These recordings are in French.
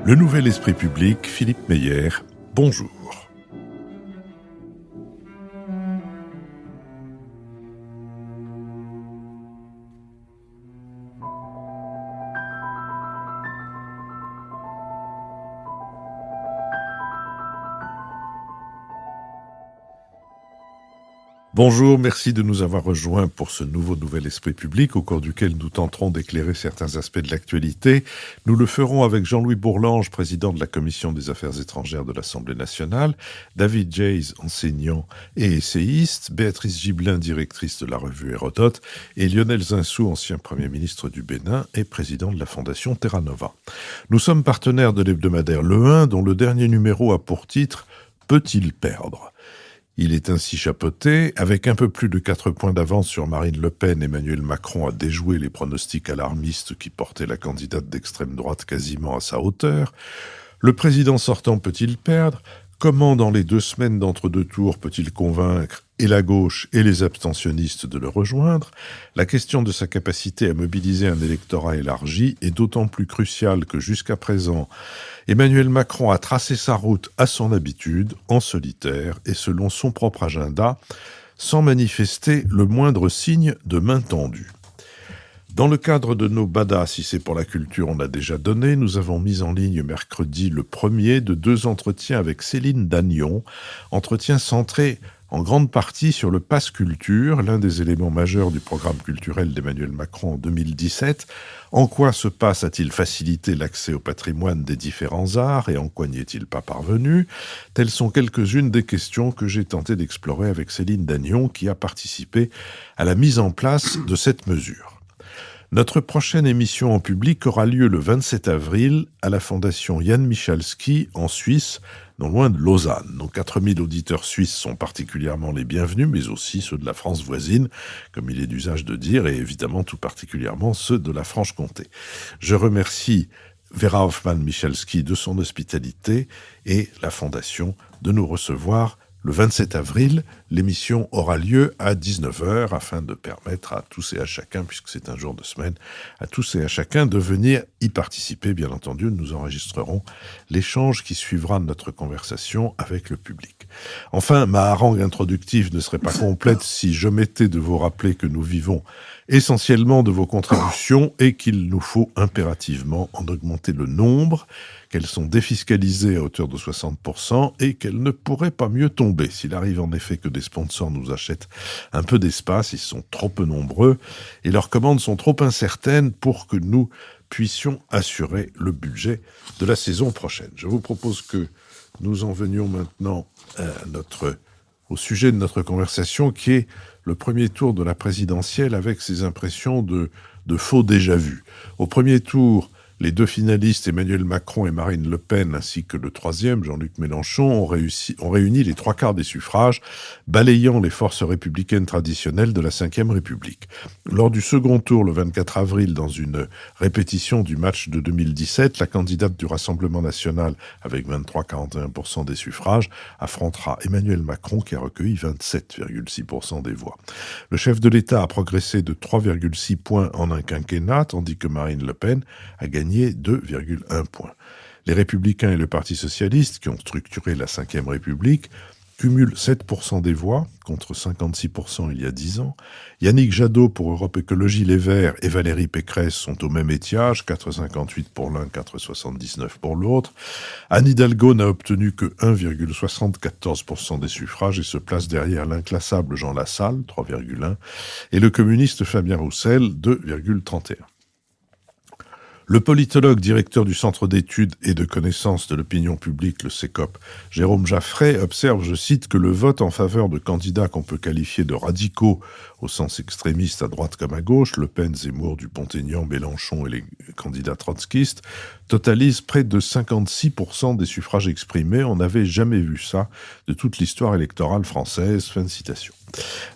Le Nouvel Esprit Public, Philippe Meyer, bonjour. Bonjour, merci de nous avoir rejoints pour ce Nouvel Esprit Public au cours duquel nous tenterons d'éclairer certains aspects de l'actualité. Nous le ferons avec Jean-Louis Bourlange, président de la Commission des Affaires étrangères de l'Assemblée nationale, David Jayes, enseignant et essayiste, Béatrice Gibelin, directrice de la revue Hérodote, et Lionel Zinsou, ancien Premier ministre du Bénin et président de la Fondation Terra Nova. Nous sommes partenaires de l'hebdomadaire Le 1, dont le dernier numéro a pour titre « Peut-il perdre ?» Il est ainsi chapeauté, avec un peu plus de 4 points d'avance sur Marine Le Pen, Emmanuel Macron a déjoué les pronostics alarmistes qui portaient la candidate d'extrême droite quasiment à sa hauteur. Le président sortant peut-il perdre ? Comment, dans les 2 semaines d'entre-deux tours, peut-il convaincre et la gauche et les abstentionnistes de le rejoindre ? La question de sa capacité à mobiliser un électorat élargi est d'autant plus cruciale que jusqu'à présent, Emmanuel Macron a tracé sa route à son habitude, en solitaire et selon son propre agenda, sans manifester le moindre signe de main tendue. Dans le cadre de nos BADA, si c'est pour la culture, on l'a déjà donné, nous avons mis en ligne mercredi le premier de 2 entretiens avec Céline Dagnon, entretiens centrés en grande partie sur le Pass Culture, l'un des éléments majeurs du programme culturel d'Emmanuel Macron en 2017. En quoi ce pass a-t-il facilité l'accès au patrimoine des différents arts et en quoi n'y est-il pas parvenu ? Telles sont quelques-unes des questions que j'ai tenté d'explorer avec Céline Dagnon qui a participé à la mise en place de cette mesure. Notre prochaine émission en public aura lieu le 27 avril à la Fondation Jan Michalski en Suisse, non loin de Lausanne. Nos 4000 auditeurs suisses sont particulièrement les bienvenus, mais aussi ceux de la France voisine, comme il est d'usage de dire, et évidemment tout particulièrement ceux de la Franche-Comté. Je remercie Vera Hoffmann-Michalski de son hospitalité et la Fondation de nous recevoir le 27 avril. L'émission aura lieu à 19h afin de permettre à tous et à chacun, puisque c'est un jour de semaine, à tous et à chacun de venir y participer. Bien entendu, nous enregistrerons l'échange qui suivra notre conversation avec le public. Enfin, ma harangue introductive ne serait pas complète si j'omettais de vous rappeler que nous vivons essentiellement de vos contributions et qu'il nous faut impérativement en augmenter le nombre, qu'elles sont défiscalisées à hauteur de 60% et qu'elles ne pourraient pas mieux tomber. S'il arrive en effet que des sponsors nous achètent un peu d'espace, ils sont trop peu nombreux et leurs commandes sont trop incertaines pour que nous puissions assurer le budget de la saison prochaine. Je vous propose que nous en venions maintenant au sujet de notre conversation qui est le premier tour de la présidentielle avec ses impressions de faux déjà-vu. Au premier tour, les 2 finalistes, Emmanuel Macron et Marine Le Pen, ainsi que le 3e, Jean-Luc Mélenchon, ont réuni les 3/4 des suffrages, balayant les forces républicaines traditionnelles de la Ve République. Lors du second tour, le 24 avril, dans une répétition du match de 2017, la candidate du Rassemblement national, avec 23,41% des suffrages, affrontera Emmanuel Macron, qui a recueilli 27,6% des voix. Le chef de l'État a progressé de 3,6 points en un quinquennat, tandis que Marine Le Pen a gagné 2,1 points. Les Républicains et le Parti socialiste, qui ont structuré la Ve République, cumulent 7% des voix, contre 56% il y a 10 ans. Yannick Jadot pour Europe Écologie Les Verts et Valérie Pécresse sont au même étiage, 4,58 pour l'un, 4,79 pour l'autre. Anne Hidalgo n'a obtenu que 1,74% des suffrages et se place derrière l'inclassable Jean Lassalle, 3,1, et le communiste Fabien Roussel, 2,31. Le politologue directeur du Centre d'études et de connaissances de l'opinion publique, le CECOP, Jérôme Jaffray, observe, je cite, que le vote en faveur de candidats qu'on peut qualifier de radicaux au sens extrémiste à droite comme à gauche, Le Pen, Zemmour, Dupont-Aignan, Mélenchon et les candidats trotskistes, totalise près de 56% des suffrages exprimés. On n'avait jamais vu ça de toute l'histoire électorale française. Fin de citation.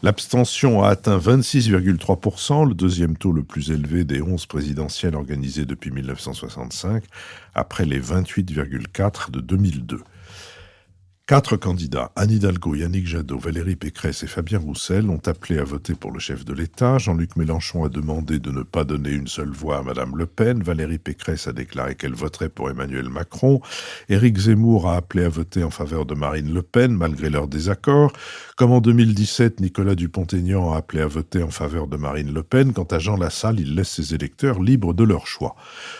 L'abstention a atteint 26,3%, le 2e taux le plus élevé des 11 présidentielles organisées depuis 1965, après les 28,4% de 2002. 4 candidats, Anne Hidalgo, Yannick Jadot, Valérie Pécresse et Fabien Roussel, ont appelé à voter pour le chef de l'État. Jean-Luc Mélenchon a demandé de ne pas donner une seule voix à Madame Le Pen. Valérie Pécresse a déclaré qu'elle voterait pour Emmanuel Macron. Éric Zemmour a appelé à voter en faveur de Marine Le Pen, malgré leurs désaccords. Comme en 2017, Nicolas Dupont-Aignan a appelé à voter en faveur de Marine Le Pen. Quant à Jean Lassalle, il laisse ses électeurs libres de leur choix.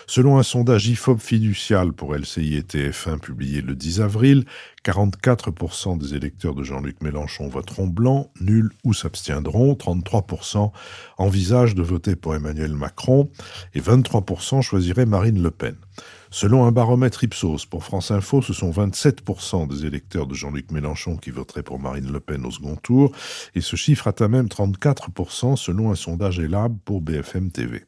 Selon un sondage IFOP fiducial pour LCI et TF1 publié le 10 avril, 44% des électeurs de Jean-Luc Mélenchon voteront blanc, nul ou s'abstiendront. 33% envisagent de voter pour Emmanuel Macron et 23% choisiraient Marine Le Pen. Selon un baromètre Ipsos pour France Info, ce sont 27% des électeurs de Jean-Luc Mélenchon qui voteraient pour Marine Le Pen au second tour, et ce chiffre atteint même 34% selon un sondage Elab pour BFM TV.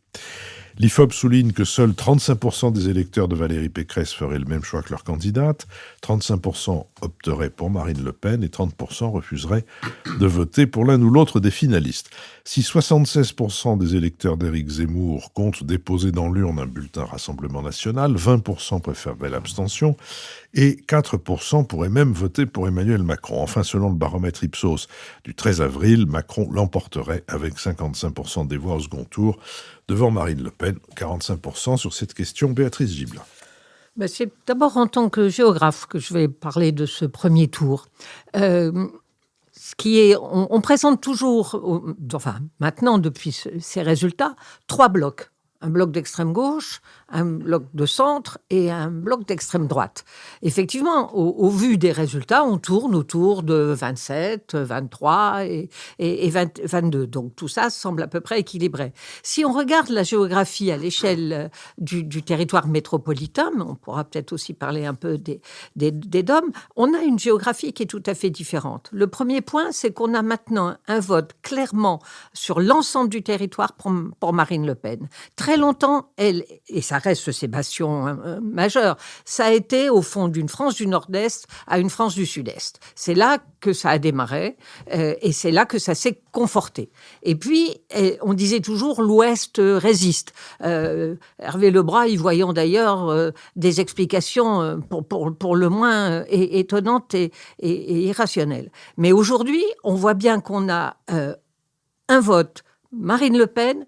L'IFOP souligne que seuls 35% des électeurs de Valérie Pécresse feraient le même choix que leur candidate, 35% opteraient pour Marine Le Pen et 30% refuseraient de voter pour l'un ou l'autre des finalistes. Si 76% des électeurs d'Éric Zemmour comptent déposer dans l'urne un bulletin Rassemblement National, 20% préfèrent l'abstention et 4% pourraient même voter pour Emmanuel Macron. Enfin, selon le baromètre Ipsos du 13 avril, Macron l'emporterait avec 55% des voix au second tour, devant Marine Le Pen, 45% sur cette question. Béatrice Gibelin. C'est d'abord en tant que géographe que je vais parler de ce premier tour. On présente toujours, maintenant depuis ces résultats, 3 blocs. Un bloc d'extrême gauche, un bloc de centre et un bloc d'extrême droite. Effectivement, au vu des résultats, on tourne autour de 27, 23 et 22. Donc tout ça semble à peu près équilibré. Si on regarde la géographie à l'échelle du territoire métropolitain, mais on pourra peut-être aussi parler un peu des DOM, on a une géographie qui est tout à fait différente. Le premier point, c'est qu'on a maintenant un vote clairement sur l'ensemble du territoire pour Marine Le Pen. Très longtemps, et ça reste ses bastions majeurs, ça a été au fond d'une France du Nord-Est à une France du Sud-Est. C'est là que ça a démarré et c'est là que ça s'est conforté. Et puis, on disait toujours l'Ouest résiste. Hervé Lebras, y voyant d'ailleurs des explications pour le moins étonnantes et irrationnelles. Mais aujourd'hui, on voit bien qu'on a un vote Marine Le Pen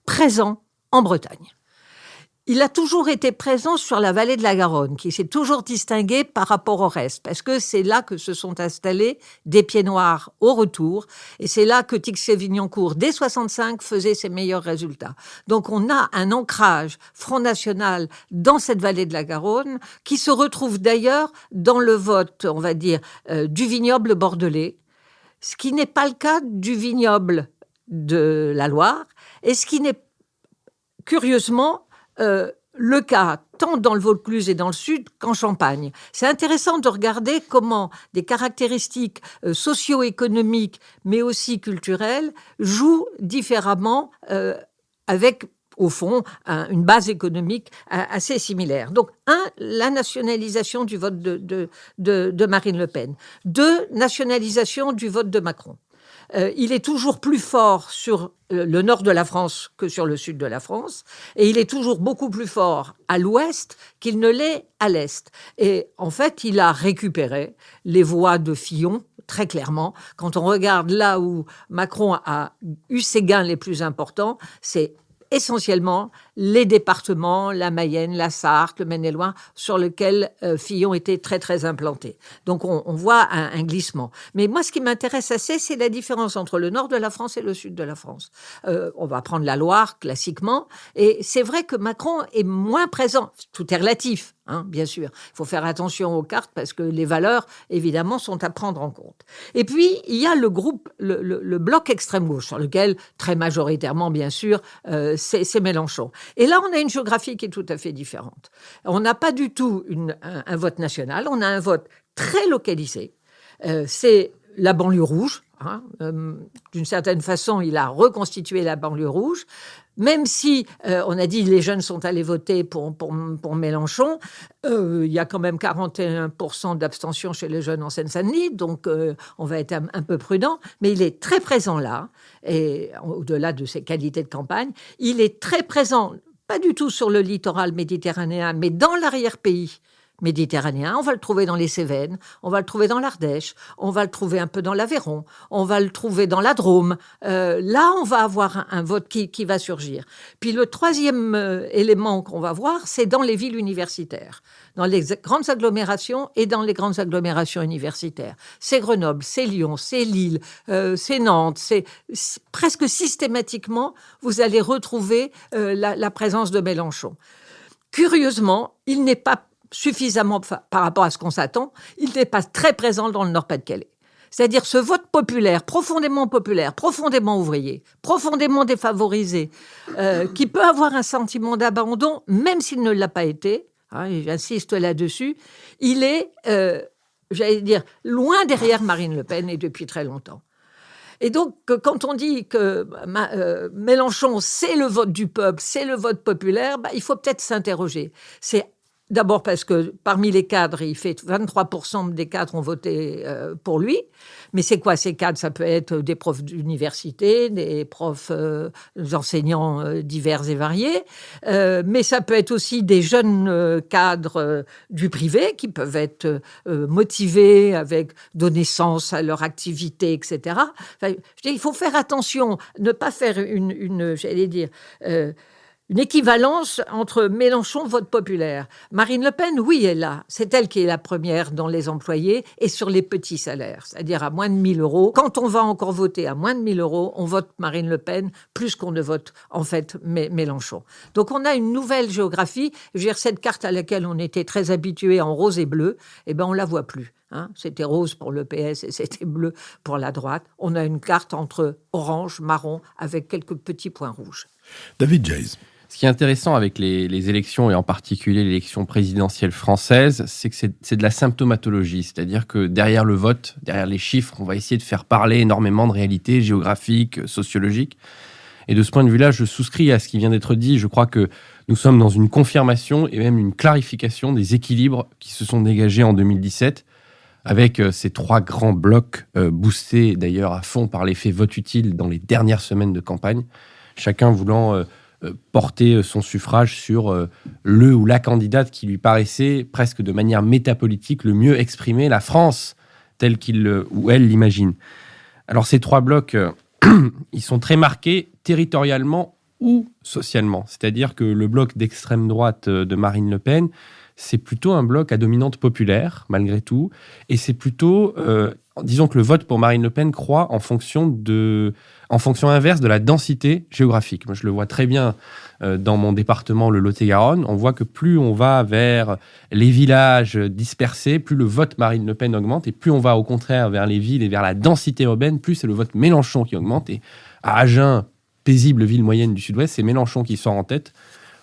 présent en Bretagne. Il a toujours été présent sur la vallée de la Garonne, qui s'est toujours distinguée par rapport au reste, parce que c'est là que se sont installés des pieds noirs au retour, et c'est là que Tixe-Sévignan-Court, dès 65, faisait ses meilleurs résultats. Donc on a un ancrage Front National dans cette vallée de la Garonne, qui se retrouve d'ailleurs dans le vote, on va dire, du vignoble bordelais, ce qui n'est pas le cas du vignoble de la Loire, et ce qui n'est curieusement le cas tant dans le Vaucluse et dans le Sud qu'en Champagne. C'est intéressant de regarder comment des caractéristiques socio-économiques, mais aussi culturelles, jouent différemment avec, au fond, une base économique assez similaire. Donc, 1, la nationalisation du vote de Marine Le Pen. 2, nationalisation du vote de Macron. Il est toujours plus fort sur le nord de la France que sur le sud de la France, et il est toujours beaucoup plus fort à l'ouest qu'il ne l'est à l'est. Et en fait, il a récupéré les voix de Fillon, très clairement. Quand on regarde là où Macron a eu ses gains les plus importants, c'est essentiellement les départements, la Mayenne, la Sarthe, le Maine-et-Loire, sur lesquels Fillon était très, très implanté. Donc, on voit un glissement. Mais moi, ce qui m'intéresse assez, c'est la différence entre le nord de la France et le sud de la France. On va prendre la Loire, classiquement. Et c'est vrai que Macron est moins présent. Tout est relatif, bien sûr. Il faut faire attention aux cartes parce que les valeurs, évidemment, sont à prendre en compte. Et puis, il y a le groupe, le bloc extrême-gauche, sur lequel, très majoritairement, bien sûr, c'est Mélenchon. Et là, on a une géographie qui est tout à fait différente. On n'a pas du tout un vote national, on a un vote très localisé. C'est la banlieue rouge. D'une certaine façon, il a reconstitué la banlieue rouge. Même si, on a dit, les jeunes sont allés voter pour Mélenchon, il y a quand même 41% d'abstention chez les jeunes en Seine-Saint-Denis, donc on va être un peu prudent, mais il est très présent là, et au-delà de ses qualités de campagne, il est très présent, pas du tout sur le littoral méditerranéen, mais dans l'arrière-pays, méditerranéen, on va le trouver dans les Cévennes, on va le trouver dans l'Ardèche, on va le trouver un peu dans l'Aveyron, on va le trouver dans la Drôme. Là, on va avoir un vote qui va surgir. Puis le troisième élément qu'on va voir, c'est dans les villes universitaires, dans les grandes agglomérations et dans les grandes agglomérations universitaires. C'est Grenoble, c'est Lyon, c'est Lille, c'est Nantes, c'est presque systématiquement, vous allez retrouver la présence de Mélenchon. Curieusement, il n'est pas suffisamment, par rapport à ce qu'on s'attend, il n'est pas très présent dans le Nord-Pas-de-Calais. C'est-à-dire ce vote populaire, profondément ouvrier, profondément défavorisé, qui peut avoir un sentiment d'abandon, même s'il ne l'a pas été, j'insiste là-dessus, il est, loin derrière Marine Le Pen et depuis très longtemps. Et donc, quand on dit que Mélenchon, c'est le vote du peuple, c'est le vote populaire, il faut peut-être s'interroger. C'est d'abord parce que parmi les cadres, il fait 23% des cadres ont voté pour lui. Mais c'est quoi ces cadres? Ça peut être des profs d'université, des profs, des enseignants divers et variés. Mais ça peut être aussi des jeunes cadres du privé qui peuvent être motivés avec donner sens à leur activité, etc. Enfin, il faut faire attention, ne pas faire une équivalence entre Mélenchon, vote populaire. Marine Le Pen, oui, est là. C'est elle qui est la première dans les employés et sur les petits salaires, c'est-à-dire à moins de 1 000 euros. Quand on va encore voter à moins de 1 000 euros, on vote Marine Le Pen plus qu'on ne vote, en fait, Mélenchon. Donc, on a une nouvelle géographie. Je veux dire, cette carte à laquelle on était très habitué en rose et bleu, on ne la voit plus. C'était rose pour le PS et c'était bleu pour la droite. On a une carte entre orange, marron, avec quelques petits points rouges. David Jayes. Ce qui est intéressant avec les élections, et en particulier l'élection présidentielle française, c'est que c'est de la symptomatologie. C'est-à-dire que derrière le vote, derrière les chiffres, on va essayer de faire parler énormément de réalités géographiques, sociologiques. Et de ce point de vue-là, je souscris à ce qui vient d'être dit. Je crois que nous sommes dans une confirmation et même une clarification des équilibres qui se sont dégagés en 2017, avec ces 3 grands blocs boostés d'ailleurs à fond par l'effet vote utile dans les dernières semaines de campagne, chacun voulant porter son suffrage sur le ou la candidate qui lui paraissait presque de manière métapolitique le mieux exprimer la France telle qu'il ou elle l'imagine. Alors ces 3 blocs, ils sont très marqués territorialement ou socialement. C'est-à-dire que le bloc d'extrême droite de Marine Le Pen, c'est plutôt un bloc à dominante populaire, malgré tout. Et c'est plutôt, disons que le vote pour Marine Le Pen croît en fonction inverse de la densité géographique. Moi, je le vois très bien dans mon département, le Lot-et-Garonne. On voit que plus on va vers les villages dispersés, plus le vote Marine Le Pen augmente. Et plus on va au contraire vers les villes et vers la densité urbaine, plus c'est le vote Mélenchon qui augmente. Et à Agen, paisible ville moyenne du Sud-Ouest, c'est Mélenchon qui sort en tête.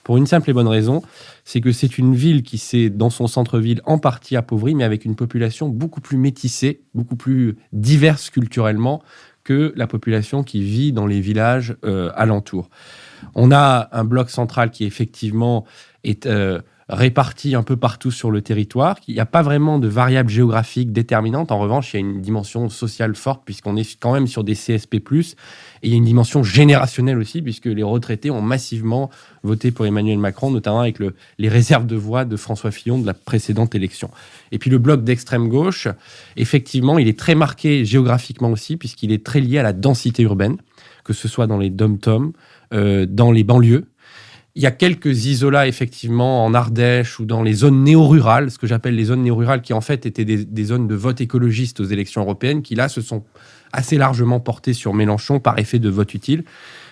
Pour une simple et bonne raison, c'est que c'est une ville qui s'est, dans son centre-ville, en partie appauvrie, mais avec une population beaucoup plus métissée, beaucoup plus diverse culturellement que la population qui vit dans les villages alentours. On a un bloc central qui, effectivement, est réparti un peu partout sur le territoire. Il n'y a pas vraiment de variable géographique déterminante. En revanche, il y a une dimension sociale forte, puisqu'on est quand même sur des CSP+. Et il y a une dimension générationnelle aussi, puisque les retraités ont massivement voté pour Emmanuel Macron, notamment avec les réserves de voix de François Fillon de la précédente élection. Et puis le bloc d'extrême gauche, effectivement, il est très marqué géographiquement aussi, puisqu'il est très lié à la densité urbaine, que ce soit dans les dom-toms, dans les banlieues. Il y a quelques isolats, effectivement, en Ardèche ou dans les zones néo-rurales, ce que j'appelle les zones néo-rurales, qui en fait étaient des zones de vote écologiste aux élections européennes, qui là se sont assez largement portées sur Mélenchon par effet de vote utile.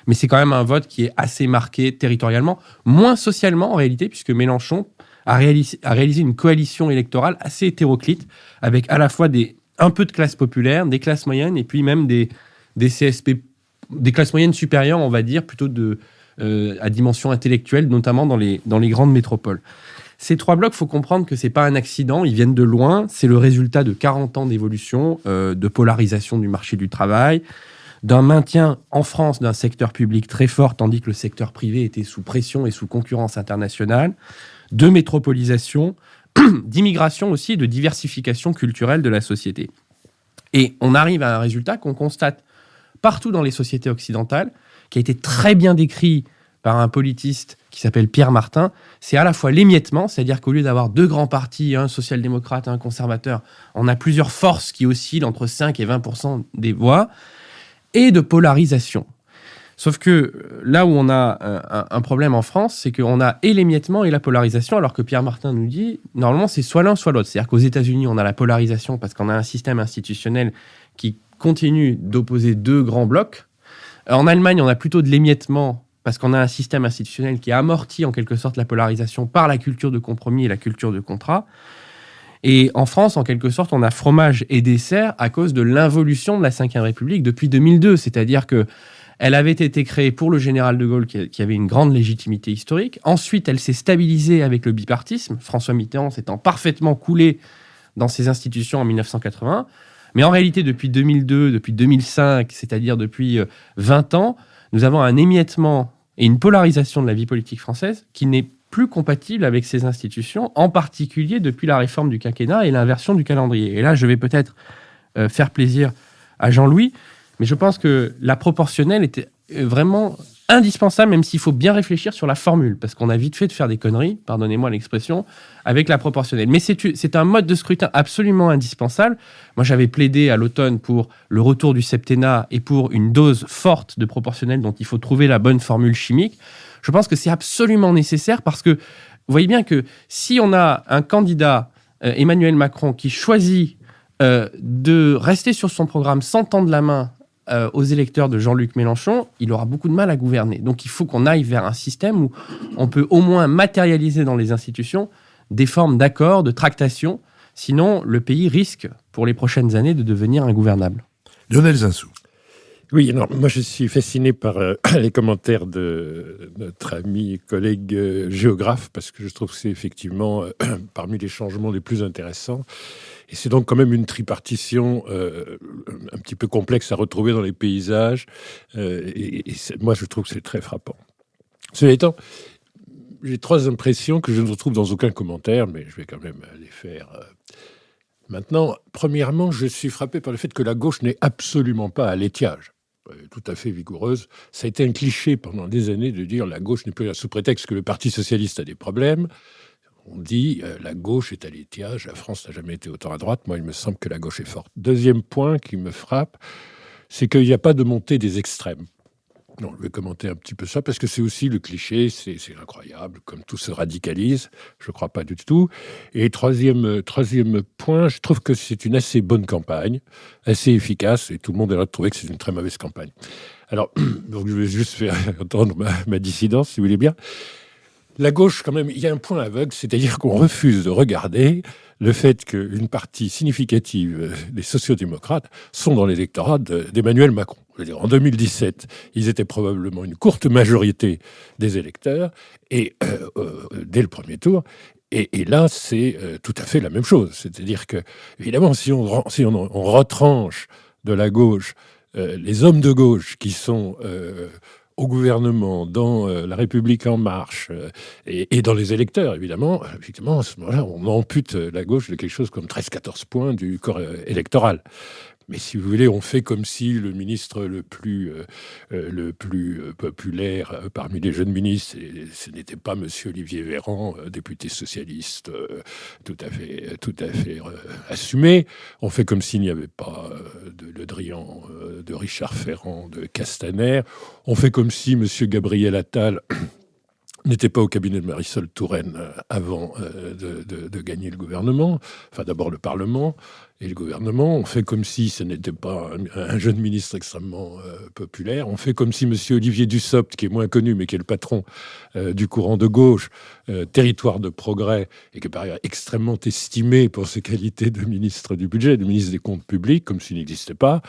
Mais c'est quand même un vote qui est assez marqué territorialement, moins socialement en réalité, puisque Mélenchon a réalisé une coalition électorale assez hétéroclite, avec à la fois un peu de classes populaires, des classes moyennes, et puis même des CSP, des classes moyennes supérieures, on va dire, plutôt à dimension intellectuelle, notamment dans les grandes métropoles. Ces 3 blocs, il faut comprendre que ce n'est pas un accident, ils viennent de loin, c'est le résultat de 40 ans d'évolution, de polarisation du marché du travail, d'un maintien en France d'un secteur public très fort, tandis que le secteur privé était sous pression et sous concurrence internationale, de métropolisation, d'immigration aussi, de diversification culturelle de la société. Et on arrive à un résultat qu'on constate partout dans les sociétés occidentales, qui a été très bien décrit par un politiste qui s'appelle Pierre Martin, c'est à la fois l'émiettement, c'est-à-dire qu'au lieu d'avoir deux grands partis, un social-démocrate et un conservateur, on a plusieurs forces qui oscillent entre 5 et 20% des voix, et de polarisation. Sauf que là où on a un problème en France, c'est qu'on a et l'émiettement et la polarisation, alors que Pierre Martin nous dit, normalement, c'est soit l'un, soit l'autre. C'est-à-dire qu'aux États-Unis, on a la polarisation parce qu'on a un système institutionnel qui continue d'opposer deux grands blocs. En Allemagne, on a plutôt de l'émiettement parce qu'on a un système institutionnel qui amortit en quelque sorte la polarisation par la culture de compromis et la culture de contrat. Et en France, en quelque sorte, on a fromage et dessert à cause de l'involution de la Ve République depuis 2002. C'est-à-dire que elle avait été créée pour le général de Gaulle, qui avait une grande légitimité historique. Ensuite, elle s'est stabilisée avec le bipartisme, François Mitterrand s'étant parfaitement coulé dans ses institutions en 1980. Mais en réalité, depuis 2002, depuis 2005, c'est-à-dire depuis 20 ans, nous avons un émiettement et une polarisation de la vie politique française qui n'est plus compatible avec ces institutions, en particulier depuis la réforme du quinquennat et l'inversion du calendrier. Et là, je vais peut-être faire plaisir à Jean-Louis, mais je pense que la proportionnelle était vraiment indispensable, même s'il faut bien réfléchir sur la formule, parce qu'on a vite fait de faire des conneries, pardonnez-moi l'expression, avec la proportionnelle. Mais c'est un mode de scrutin absolument indispensable. Moi, j'avais plaidé à l'automne pour le retour du septennat et pour une dose forte de proportionnelle dont il faut trouver la bonne formule chimique. Je pense que c'est absolument nécessaire parce que vous voyez bien que si on a un candidat, Emmanuel Macron, qui choisit de rester sur son programme sans tendre la main aux électeurs de Jean-Luc Mélenchon, il aura beaucoup de mal à gouverner. Donc il faut qu'on aille vers un système où on peut au moins matérialiser dans les institutions des formes d'accords, de tractations. Sinon, le pays risque, pour les prochaines années, de devenir ingouvernable. Lionel Zinsou. Oui, non, moi je suis fasciné par les commentaires de notre ami et collègue géographe, parce que je trouve que c'est effectivement parmi les changements les plus intéressants. Et c'est donc quand même une tripartition un petit peu complexe à retrouver dans les paysages. Moi, je trouve que c'est très frappant. Cela étant, j'ai trois impressions que je ne retrouve dans aucun commentaire, mais je vais quand même les faire maintenant. Premièrement, je suis frappé par le fait que la gauche n'est absolument pas à l'étiage. Tout à fait vigoureuse. Ça a été un cliché pendant des années de dire la gauche n'est plus là sous prétexte que le Parti socialiste a des problèmes. On dit la gauche est à l'étiage, la France n'a jamais été autant à droite. Moi, il me semble que la gauche est forte. Deuxième point qui me frappe, c'est qu'il n'y a pas de montée des extrêmes. Non, je vais commenter un petit peu ça, parce que c'est aussi le cliché, c'est incroyable, comme tout se radicalise. Je ne crois pas du tout. Et troisième point, je trouve que c'est une assez bonne campagne, assez efficace, et tout le monde a l'air de trouver que c'est une très mauvaise campagne. Alors, donc je vais juste faire entendre ma dissidence, si vous voulez bien. La gauche, quand même, il y a un point aveugle, c'est-à-dire qu'on refuse de regarder le fait qu'une partie significative des sociodémocrates sont dans l'électorat d'Emmanuel Macron. Je veux dire, en 2017, ils étaient probablement une courte majorité des électeurs, et dès le premier tour. Et là, c'est tout à fait la même chose. C'est-à-dire que, évidemment, si on retranche de la gauche les hommes de gauche qui sont au gouvernement, dans La République En Marche et dans les électeurs, évidemment, effectivement, à ce moment-là, on ampute la gauche de quelque chose comme 13-14 points du corps électoral. Mais si vous voulez, on fait comme si le ministre le plus populaire parmi les jeunes ministres, ce n'était pas Monsieur Olivier Véran, député socialiste tout à fait assumé. On fait comme s'il n'y avait pas de Le Drian, de Richard Ferrand, de Castaner. On fait comme si Monsieur Gabriel Attal n'était pas au cabinet de Marisol Touraine avant de gagner le gouvernement, enfin d'abord le Parlement et le gouvernement. On fait comme si ce n'était pas un jeune ministre extrêmement populaire. On fait comme si M. Olivier Dussopt, qui est moins connu, mais qui est le patron du courant de gauche, territoire de progrès, et qui est par ailleurs extrêmement estimé pour ses qualités de ministre du budget, de ministre des comptes publics, comme s'il n'existait pas.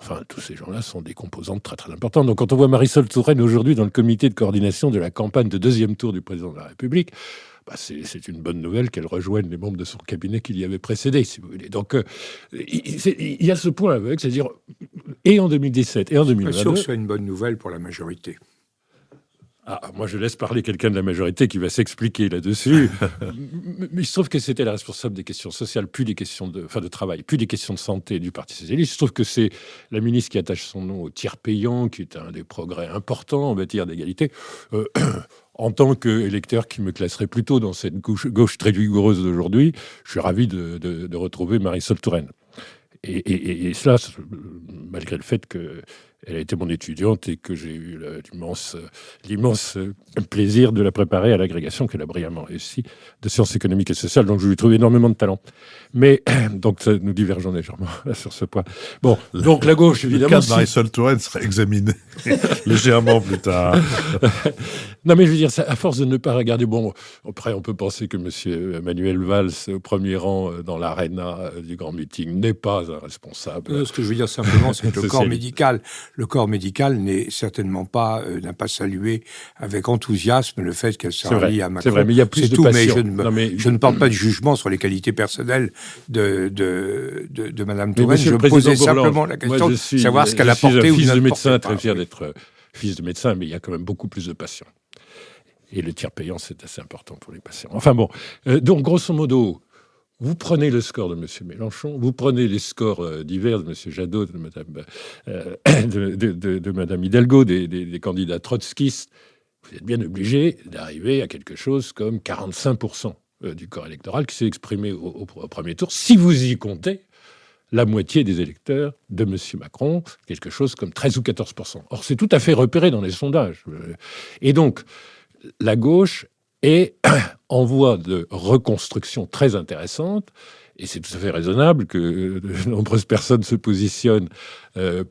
Enfin, tous ces gens-là sont des composantes très très importantes. Donc quand on voit Marisol Touraine aujourd'hui dans le comité de coordination de la campagne de deuxième tour du président de la République, c'est une bonne nouvelle qu'elle rejoigne les membres de son cabinet qui l'y avaient précédé, si vous voulez. Donc il y a ce point aveugle, c'est-à-dire, et en 2017 et en 2022... Je suis pas sûr que ce soit une bonne nouvelle pour la majorité. Moi, je laisse parler quelqu'un de la majorité qui va s'expliquer là-dessus. Mais il se trouve que c'était la responsable des questions sociales, puis des questions de travail, puis des questions de santé du Parti socialiste. Il se trouve que c'est la ministre qui attache son nom au tiers payant, qui est un des progrès importants en matière d'égalité. En tant qu'électeur qui me classerait plutôt dans cette gauche très vigoureuse d'aujourd'hui, je suis ravi de retrouver Marisol Touraine. Et cela, malgré le fait qu'elle a été mon étudiante et que j'ai eu l'immense plaisir de la préparer à l'agrégation qu'elle a brillamment réussi de sciences économiques et sociales. Donc, je lui trouve énormément de talent. Mais, donc, nous divergeons légèrement sur ce point. Bon, donc la gauche, évidemment... Le cas de Marisol Touraine serait examiné légèrement plus tard. Non, mais je veux dire, à force de ne pas regarder... Bon, après, on peut penser que M. Manuel Valls, au premier rang dans l'aréna du grand meeting, n'est pas un responsable. Ce que je veux dire simplement, c'est que le corps médical n'est certainement pas, n'a pas salué avec enthousiasme le fait qu'elle s'est ralliée à Macron. C'est vrai, mais il y a plus de passion. Je ne porte pas de jugement sur les qualités personnelles de Madame Touraine. Je posais simplement la question de savoir ce qu'elle a porté ou fils ne de médecin, portait pas. très fier d'être fils de médecin, mais il y a quand même beaucoup plus de passion. Et le tiers payant, c'est assez important pour les patients. Enfin bon, donc grosso modo, vous prenez le score de M. Mélenchon, vous prenez les scores divers de M. Jadot, de Mme Hidalgo, des candidats trotskistes, vous êtes bien obligé d'arriver à quelque chose comme 45% du corps électoral qui s'est exprimé au premier tour, si vous y comptez la moitié des électeurs de M. Macron, quelque chose comme 13 ou 14%. Or, c'est tout à fait repéré dans les sondages. Et donc, la gauche est en voie de reconstruction très intéressante, et c'est tout à fait raisonnable que de nombreuses personnes se positionnent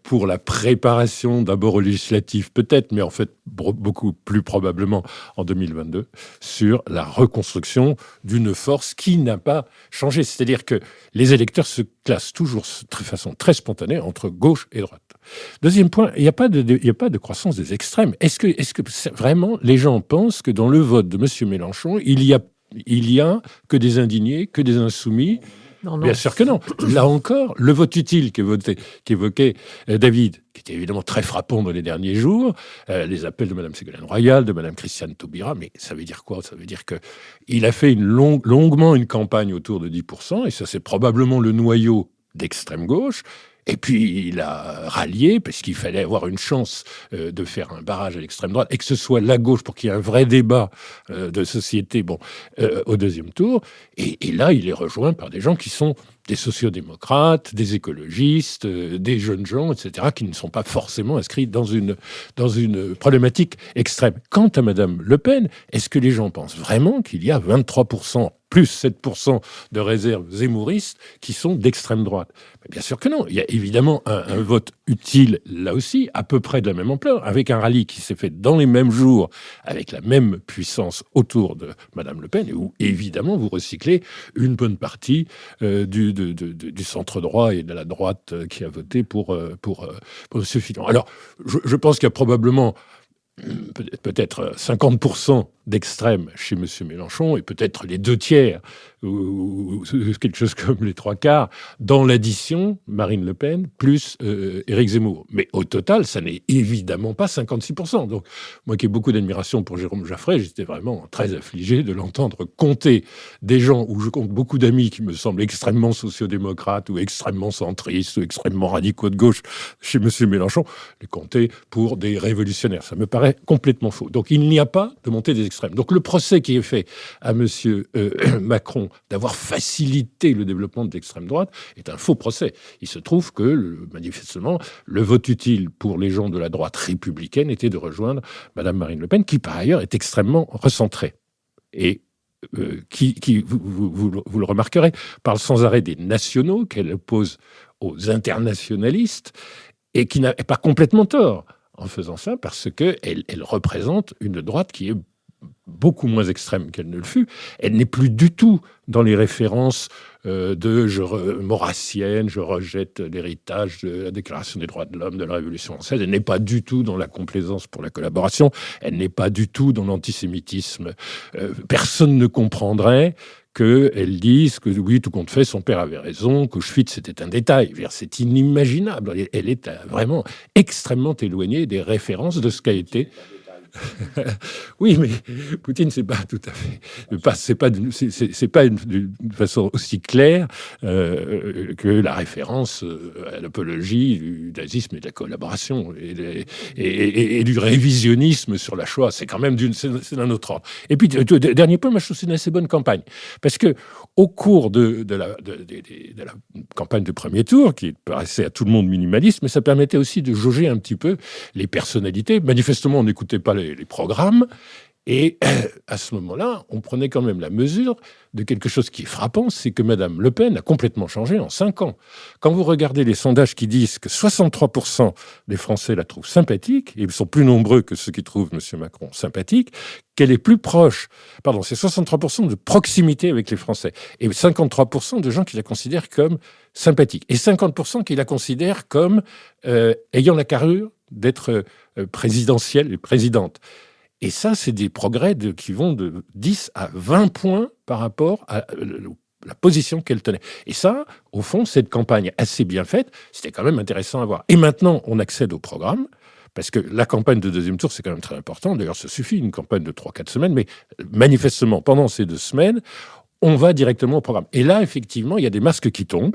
pour la préparation d'abord aux législatives, peut-être, mais en fait beaucoup plus probablement en 2022, sur la reconstruction d'une force qui n'a pas changé. C'est-à-dire que les électeurs se classent toujours de façon très spontanée entre gauche et droite. Deuxième point, il n'y a pas de croissance des extrêmes. Est-ce que vraiment les gens pensent que dans le vote de M. Mélenchon, il y a que des indignés, que des insoumis? Non. Bien sûr que non. Là encore, le vote utile qu'évoquait David, qui était évidemment très frappant dans les derniers jours, les appels de Mme Ségolène Royal, de Mme Christiane Taubira, mais ça veut dire quoi? Ça veut dire qu'il a fait longuement une campagne autour de 10%, et ça c'est probablement le noyau d'extrême gauche. Et puis, il a rallié, parce qu'il fallait avoir une chance de faire un barrage à l'extrême droite, et que ce soit la gauche pour qu'il y ait un vrai débat de société au deuxième tour. Et là, il est rejoint par des gens qui sont des sociodémocrates, des écologistes, des jeunes gens, etc., qui ne sont pas forcément inscrits dans une problématique extrême. Quant à Mme Le Pen, est-ce que les gens pensent vraiment qu'il y a 23% plus 7% de réserves zémouristes qui sont d'extrême droite? Bien sûr que non. Il y a évidemment un vote utile, là aussi, à peu près de la même ampleur, avec un rallye qui s'est fait dans les mêmes jours, avec la même puissance autour de Mme Le Pen, et où, évidemment, vous recyclez une bonne partie du centre-droit et de la droite qui a voté pour M. Fillon. Alors, je pense qu'il y a probablement peut-être 50% d'extrême chez M. Mélenchon et peut-être les 2/3 ou quelque chose comme les 3/4 dans l'addition Marine Le Pen plus Éric Zemmour. Mais au total, ça n'est évidemment pas 56%. Donc, moi qui ai beaucoup d'admiration pour Jérôme Jaffray, j'étais vraiment très affligé de l'entendre compter des gens où je compte beaucoup d'amis qui me semblent extrêmement sociodémocrates ou extrêmement centristes ou extrêmement radicaux de gauche chez M. Mélenchon, les compter pour des révolutionnaires. Ça me paraît complètement faux. Donc, il n'y a pas de montée des extrêmes. Donc, le procès qui est fait à M. Macron d'avoir facilité le développement de l'extrême droite est un faux procès. Il se trouve que, manifestement, le vote utile pour les gens de la droite républicaine était de rejoindre Mme Marine Le Pen, qui, par ailleurs, est extrêmement recentrée. Et qui vous le remarquerez, parle sans arrêt des nationaux qu'elle oppose aux internationalistes et qui n'a pas complètement tort en faisant ça, parce qu'elle représente une droite qui est beaucoup moins extrême qu'elle ne le fut. Elle n'est plus du tout dans les références maurassiennes, je rejette l'héritage de la Déclaration des droits de l'homme, de la Révolution française. Elle n'est pas du tout dans la complaisance pour la collaboration. Elle n'est pas du tout dans l'antisémitisme. Personne ne comprendrait qu'elle dise que oui, tout compte fait, son père avait raison, qu'Auschwitz c'était un détail. C'est inimaginable. Elle est vraiment extrêmement éloignée des références de ce qu'a été... Oui, mais Poutine, c'est pas tout à fait, c'est pas d'une façon aussi claire que la référence à l'apologie du nazisme et de la collaboration et du révisionnisme sur la Shoah. C'est quand même c'est d'un autre ordre. Et puis dernier point, moi je trouve que c'est une assez bonne campagne parce que au cours de la campagne de premier tour, qui paraissait à tout le monde minimaliste, mais ça permettait aussi de jauger un petit peu les personnalités. Manifestement, on n'écoutait pas les programmes. Et à ce moment-là, on prenait quand même la mesure de quelque chose qui est frappant, c'est que Mme Le Pen a complètement changé en 5 ans. Quand vous regardez les sondages qui disent que 63% des Français la trouvent sympathique, et ils sont plus nombreux que ceux qui trouvent M. Macron sympathique, qu'elle est plus proche, c'est 63% de proximité avec les Français, et 53% de gens qui la considèrent comme sympathique, et 50% qui la considèrent comme ayant la carrure d'être présidentielle et présidente. Et ça, c'est des progrès qui vont de 10 à 20 points par rapport à la position qu'elle tenait. Et ça, au fond, cette campagne assez bien faite, c'était quand même intéressant à voir. Et maintenant, on accède au programme, parce que la campagne de deuxième tour, c'est quand même très important. D'ailleurs, ça suffit, une campagne de 3-4 semaines, mais manifestement, pendant ces 2 semaines, on va directement au programme. Et là, effectivement, il y a des masques qui tombent.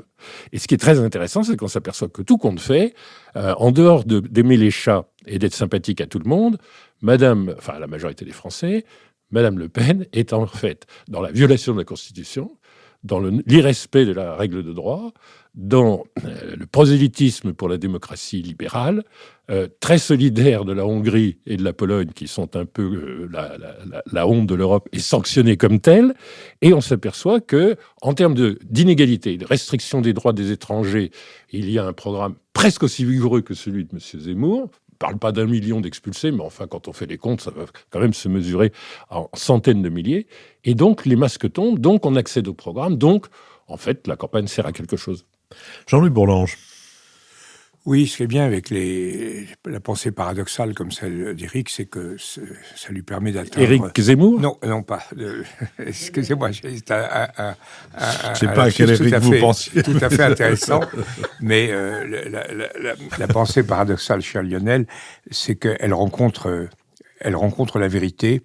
Et ce qui est très intéressant, c'est qu'on s'aperçoit que tout compte fait, en dehors d'aimer les chats et d'être sympathique à tout le monde, la majorité des Français, Madame Le Pen est en fait dans la violation de la Constitution, dans l'irrespect de la règle de droit, dans le prosélytisme pour la démocratie libérale, très solidaire de la Hongrie et de la Pologne, qui sont un peu la honte de l'Europe, et sanctionnée comme telle. Et on s'aperçoit que, en termes d'inégalité, de restriction des droits des étrangers, il y a un programme presque aussi vigoureux que celui de M. Zemmour. On ne parle pas d'1 million d'expulsés, mais enfin, quand on fait les comptes, ça va quand même se mesurer en centaines de milliers. Et donc, les masques tombent, donc on accède au programme, donc, en fait, la campagne sert à quelque chose. Jean-Louis Bourlanges. Oui, ce qui est bien avec la pensée paradoxale comme celle d'Éric, c'est que ça lui permet d'atteindre... Éric Zemmour ? Non, pas. Excusez-moi, c'est je ne sais pas à quel Éric vous pensiez. Tout à fait intéressant. Mais la pensée paradoxale chez Lionel, c'est qu'elle rencontre la vérité,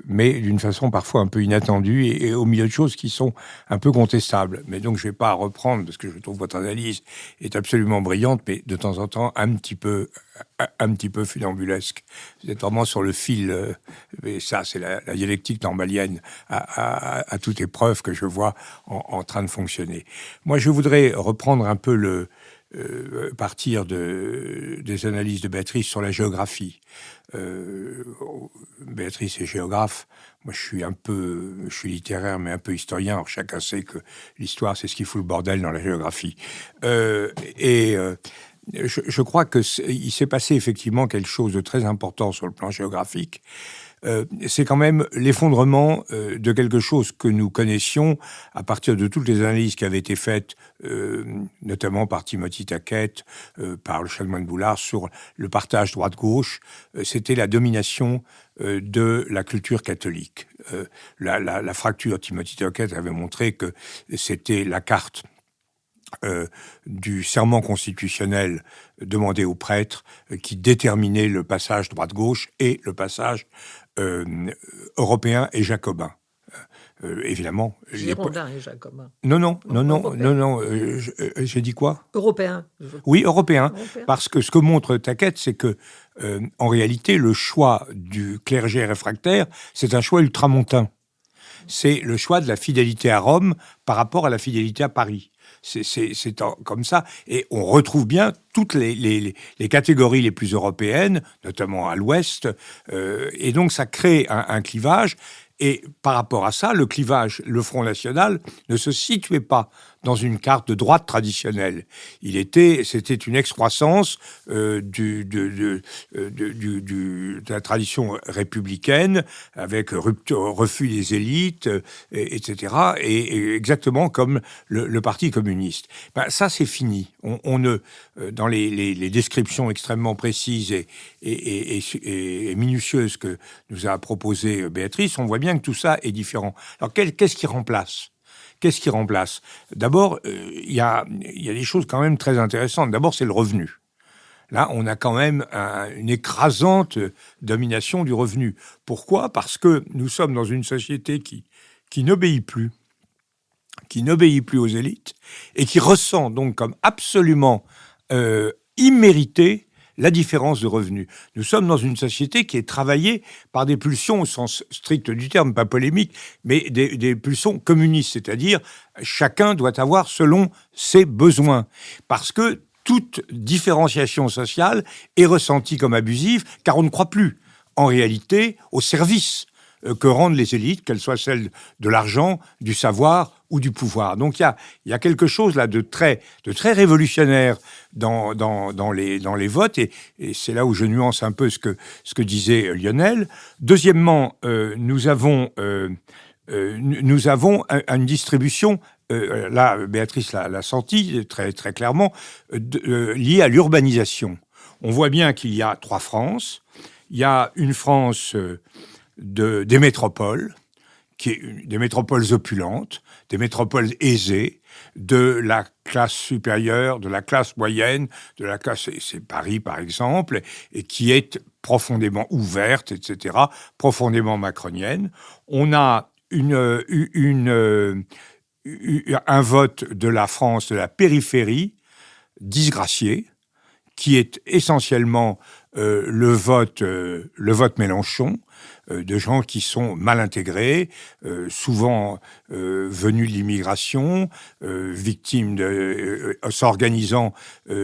mais d'une façon parfois un peu inattendue et au milieu de choses qui sont un peu contestables. Mais donc, je ne vais pas reprendre, parce que je trouve votre analyse est absolument brillante, mais de temps en temps, un petit peu funambulesque. Vous êtes vraiment sur le fil, et ça, c'est la dialectique normalienne à toute épreuve que je vois en train de fonctionner. Moi, je voudrais reprendre un peu partir des analyses de Béatrice sur la géographie. Béatrice est géographe. Moi, je suis littéraire, mais un peu historien. Alors, chacun sait que l'histoire, c'est ce qui fout le bordel dans la géographie. Je crois qu'il s'est passé effectivement quelque chose de très important sur le plan géographique. C'est quand même l'effondrement de quelque chose que nous connaissions à partir de toutes les analyses qui avaient été faites, notamment par Timothy Taquet, par le chanoine Boulard, sur le partage droite-gauche. C'était la domination de la culture catholique. La fracture, Timothy Taquet avait montré que c'était la carte du serment constitutionnel demandé aux prêtres qui déterminait le passage droite-gauche et le passage européen et jacobin. Évidemment. Girondin et jacobin. Non. J'ai dit quoi ? Européen. Oui, européen. Parce que ce que montre Taquet, c'est que, en réalité, le choix du clergé réfractaire, c'est un choix ultramontain. C'est le choix de la fidélité à Rome par rapport à la fidélité à Paris. C'est comme ça. Et on retrouve bien toutes les catégories les plus européennes, notamment à l'ouest. Et donc, ça crée un clivage. Et par rapport à ça, le clivage, le Front National, ne se situait pas dans une carte de droite traditionnelle. C'était une excroissance de la tradition républicaine, avec refus des élites, etc. Et exactement comme le Parti communiste. Ça, c'est fini. Dans les descriptions extrêmement précises et minutieuses que nous a proposées Béatrice, on voit bien que tout ça est différent. Alors, qu'est-ce qui remplace ? D'abord, il y a des choses quand même très intéressantes. D'abord, c'est le revenu. Là, on a quand même une écrasante domination du revenu. Pourquoi ? Parce que nous sommes dans une société qui n'obéit plus aux élites et qui ressent donc comme absolument immérité la différence de revenus. Nous sommes dans une société qui est travaillée par des pulsions au sens strict du terme, pas polémique, mais des pulsions communistes, c'est-à-dire chacun doit avoir selon ses besoins. Parce que toute différenciation sociale est ressentie comme abusive, car on ne croit plus, en réalité, au service que rendent les élites, qu'elles soient celles de l'argent, du savoir ou du pouvoir. Donc il y a quelque chose là de très révolutionnaire dans les votes, et c'est là où je nuance un peu ce que disait Lionel. Deuxièmement, nous avons une distribution, là Béatrice l'a senti très, très clairement, liée à l'urbanisation. On voit bien qu'il y a 3 France. Il y a une France des métropoles, des métropoles opulentes, des métropoles aisées, de la classe supérieure, de la classe moyenne, de la classe, c'est Paris par exemple, et qui est profondément ouverte, etc., profondément macronienne. On a un vote de la France, de la périphérie, disgracié, qui est essentiellement le vote Mélenchon, de gens qui sont mal intégrés, souvent venus de l'immigration, victimes s'organisant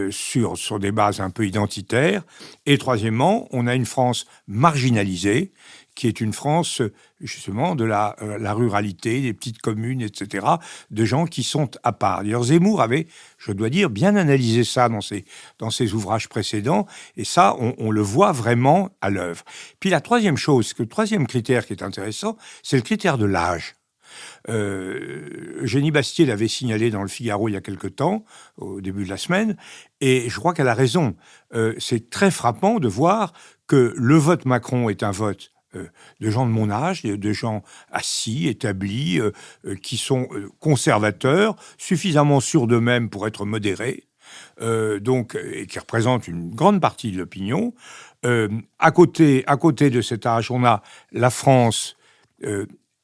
sur des bases un peu identitaires. Et troisièmement, on a une France marginalisée, qui est une France, justement, de la ruralité, des petites communes, etc., de gens qui sont à part. D'ailleurs, Zemmour avait, je dois dire, bien analysé ça dans ses ouvrages précédents, et ça, on le voit vraiment à l'œuvre. Puis la troisième chose, le troisième critère qui est intéressant, c'est le critère de l'âge. Eugénie Bastier l'avait signalé dans le Figaro il y a quelque temps, au début de la semaine, et je crois qu'elle a raison. C'est très frappant de voir que le vote Macron est un vote de gens de mon âge, de gens assis, établis, qui sont conservateurs, suffisamment sûrs d'eux-mêmes pour être modérés, et qui représentent une grande partie de l'opinion. À côté de cet âge, on a la France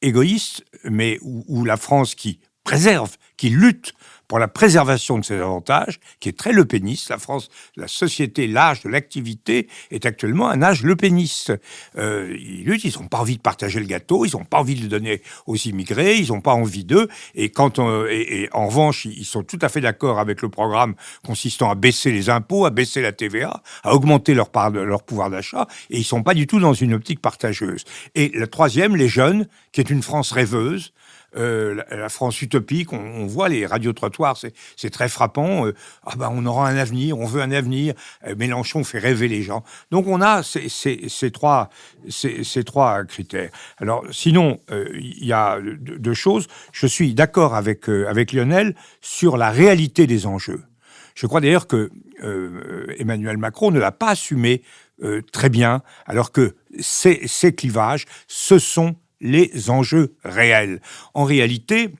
égoïste, mais où la France qui préserve, qui lutte pour la préservation de ses avantages, qui est très lepéniste. La France, la société, l'âge de l'activité est actuellement un âge lepéniste. Ils luttent, ils n'ont pas envie de partager le gâteau, ils n'ont pas envie de le donner aux immigrés, ils n'ont pas envie d'eux. Et en revanche, ils sont tout à fait d'accord avec le programme consistant à baisser les impôts, à baisser la TVA, à augmenter leur pouvoir d'achat. Et ils ne sont pas du tout dans une optique partageuse. Et le troisième, les jeunes, qui est une France rêveuse, la France utopique, on voit les radiotrottoirs, c'est très frappant. On aura un avenir, on veut un avenir. Mélenchon fait rêver les gens. Donc on a ces trois critères. Alors sinon, il y a 2 choses. Je suis d'accord avec Lionel sur la réalité des enjeux. Je crois d'ailleurs que Emmanuel Macron ne l'a pas assumé très bien, alors que ces clivages, ce sont les enjeux réels. En réalité,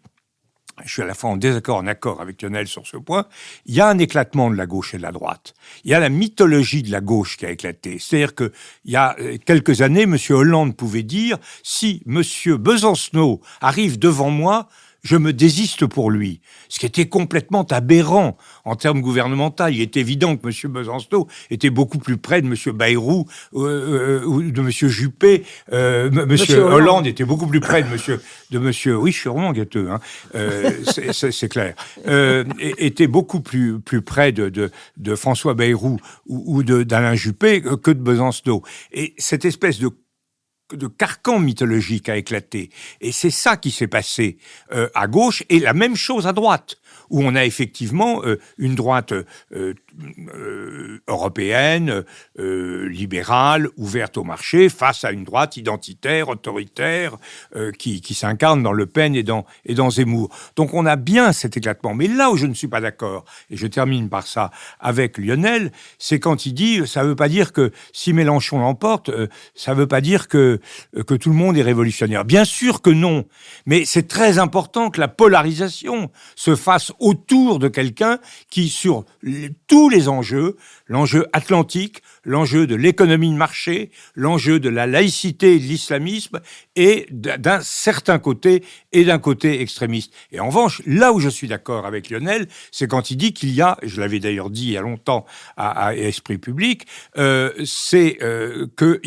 je suis à la fois en désaccord, en accord avec Lionel sur ce point, il y a un éclatement de la gauche et de la droite. Il y a la mythologie de la gauche qui a éclaté. C'est-à-dire qu'il y a quelques années, M. Hollande pouvait dire « Si M. Besancenot arrive devant moi, je me désiste pour lui », ce qui était complètement aberrant en termes gouvernementaux. Il est évident que M. Besancenot était beaucoup plus près de M. Bayrou ou de M. Juppé. M. Hollande était beaucoup plus près de monsieur. Oui, je suis vraiment gâteux, hein. C'est clair. Était beaucoup plus près de François Bayrou ou d'Alain Juppé que de Besancenot. Et cette espèce de carcan mythologique a éclaté. Et c'est ça qui s'est passé à gauche, et la même chose à droite, où on a effectivement une droite européenne, libérale, ouverte au marché, face à une droite identitaire, autoritaire, qui s'incarne dans Le Pen et dans Zemmour. Donc on a bien cet éclatement. Mais là où je ne suis pas d'accord, et je termine par ça avec Lionel, c'est quand il dit, ça ne veut pas dire que si Mélenchon l'emporte, ça ne veut pas dire que que tout le monde est révolutionnaire. Bien sûr que non, mais c'est très important que la polarisation se fasse autour de quelqu'un qui, sur tous les enjeux, l'enjeu atlantique, l'enjeu de l'économie de marché, l'enjeu de la laïcité et de l'islamisme, et d'un certain côté et d'un côté extrémiste. Et en revanche, là où je suis d'accord avec Lionel, c'est quand il dit qu'il y a, je l'avais d'ailleurs dit il y a longtemps à Esprit Public, c'est que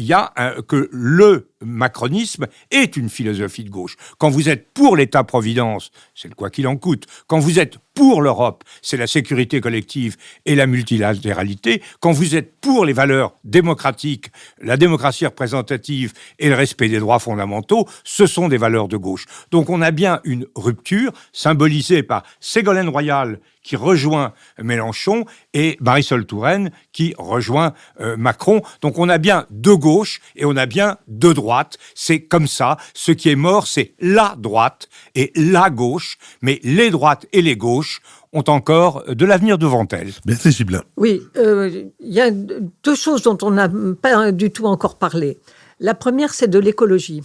le macronisme est une philosophie de gauche. Quand vous êtes pour l'État-providence, c'est le quoi qu'il en coûte. Quand vous êtes pour l'Europe, c'est la sécurité collective et la multilatéralité. Quand vous êtes pour les valeurs démocratiques, la démocratie représentative et le respect des droits fondamentaux, ce sont des valeurs de gauche. Donc on a bien une rupture symbolisée par Ségolène Royal qui rejoint Mélenchon et Marisol Touraine qui rejoint Macron. Donc on a bien deux gauches et on a bien deux droites. C'est comme ça. Ce qui est mort, c'est la droite et la gauche. Mais les droites et les gauches ont encore de l'avenir devant elles. Béatrice Gibelin. Oui, il y a deux choses dont on n'a pas du tout encore parlé. La première, c'est de l'écologie.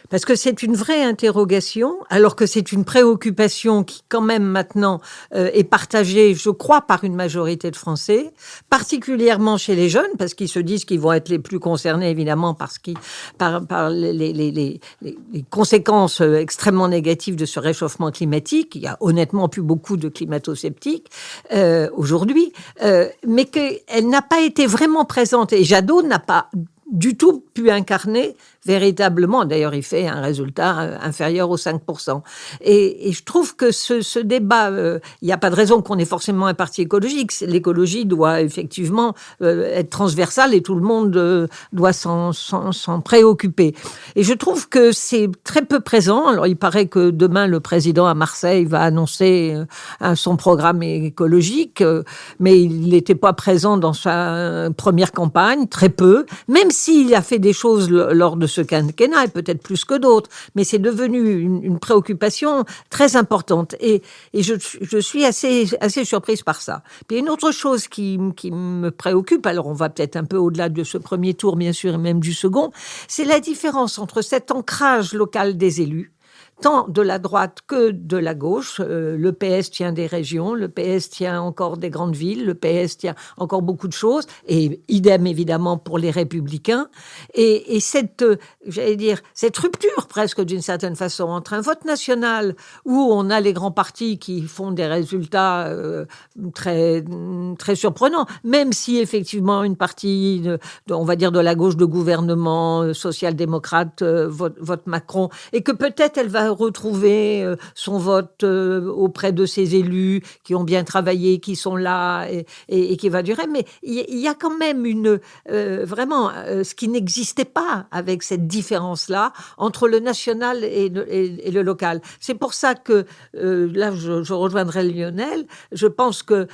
Parce que c'est une vraie interrogation, alors que c'est une préoccupation qui, quand même, maintenant, est partagée, je crois, par une majorité de Français, particulièrement chez les jeunes, parce qu'ils se disent qu'ils vont être les plus concernés, évidemment, par les conséquences extrêmement négatives de ce réchauffement climatique. Il y a honnêtement plus beaucoup de climato-sceptiques aujourd'hui, mais qu'elle n'a pas été vraiment présente. Et Jadot n'a pas du tout pu incarner véritablement. D'ailleurs, il fait un résultat inférieur aux 5%. Et je trouve que ce débat, il n'y a pas de raison qu'on ait forcément un parti écologique. L'écologie doit effectivement être transversale et tout le monde doit s'en préoccuper. Et je trouve que c'est très peu présent. Alors, il paraît que demain, le président à Marseille va annoncer son programme écologique, mais il n'était pas présent dans sa première campagne, très peu, même s'il a fait des choses lors de ce quinquennat, et peut-être plus que d'autres, mais c'est devenu une préoccupation très importante. Et je suis assez surprise par ça. Puis une autre chose qui me préoccupe, alors on va peut-être un peu au-delà de ce premier tour, bien sûr, et même du second, c'est la différence entre cet ancrage local des élus, tant de la droite que de la gauche. Le PS tient des régions, le PS tient encore des grandes villes, le PS tient encore beaucoup de choses, et idem évidemment pour les Républicains. Et cette rupture presque d'une certaine façon entre un vote national où on a les grands partis qui font des résultats très, très surprenants, même si effectivement une partie, on va dire de la gauche de gouvernement social-démocrate vote Macron, et que peut-être elle va retrouver son vote auprès de ses élus qui ont bien travaillé, qui sont là et qui va durer. Mais il y a quand même vraiment ce qui n'existait pas avec cette différence-là entre le national et le local. C'est pour ça que, là, je rejoindrai Lionel, je pense que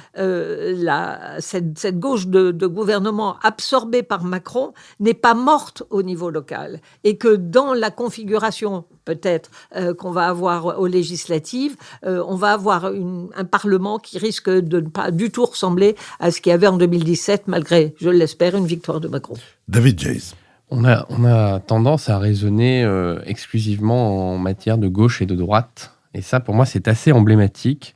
cette gauche de gouvernement absorbée par Macron n'est pas morte au niveau local. Et que dans la configuration, peut-être, qu'on va avoir aux législatives, on va avoir un Parlement qui risque de ne pas du tout ressembler à ce qu'il y avait en 2017, malgré, je l'espère, une victoire de Macron. David Jays. On a tendance à raisonner exclusivement en matière de gauche et de droite. Et ça, pour moi, c'est assez emblématique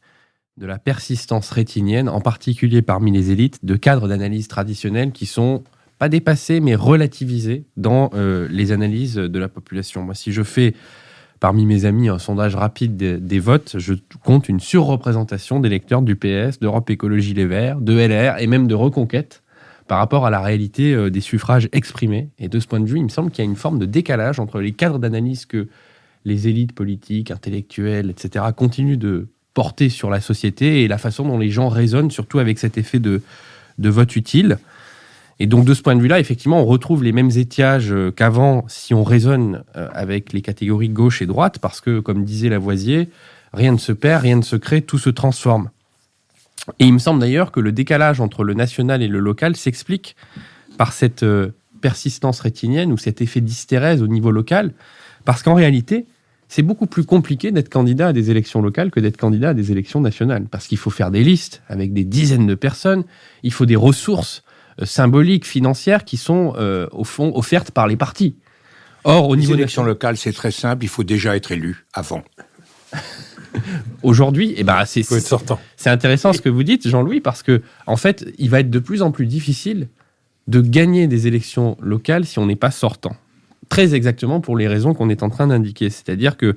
de la persistance rétinienne, en particulier parmi les élites, de cadres d'analyse traditionnels qui sont pas dépassés, mais relativisés dans les analyses de la population. Moi, si je fais parmi mes amis un sondage rapide des votes, je compte une surreprésentation d'électeurs du PS, d'Europe Écologie Les Verts, de LR et même de Reconquête par rapport à la réalité des suffrages exprimés. Et de ce point de vue, il me semble qu'il y a une forme de décalage entre les cadres d'analyse que les élites politiques, intellectuelles, etc. continuent de porter sur la société et la façon dont les gens raisonnent, surtout avec cet effet de vote utile. Et donc, de ce point de vue-là, effectivement, on retrouve les mêmes étiages qu'avant si on raisonne avec les catégories gauche et droite, parce que, comme disait Lavoisier, rien ne se perd, rien ne se crée, tout se transforme. Et il me semble d'ailleurs que le décalage entre le national et le local s'explique par cette persistance rétinienne ou cet effet d'hystérèse au niveau local, parce qu'en réalité, c'est beaucoup plus compliqué d'être candidat à des élections locales que d'être candidat à des élections nationales, parce qu'il faut faire des listes avec des dizaines de personnes, il faut des ressources symboliques, financières, qui sont au fond offertes par les partis. Or, au Les niveau élections national, locales, c'est très simple, il faut déjà être élu avant. aujourd'hui, Il faut être sortant. c'est intéressant ce que vous dites, Jean-Louis, parce que en fait, il va être de plus en plus difficile de gagner des élections locales si on n'est pas sortant. Très exactement pour les raisons qu'on est en train d'indiquer. C'est-à-dire que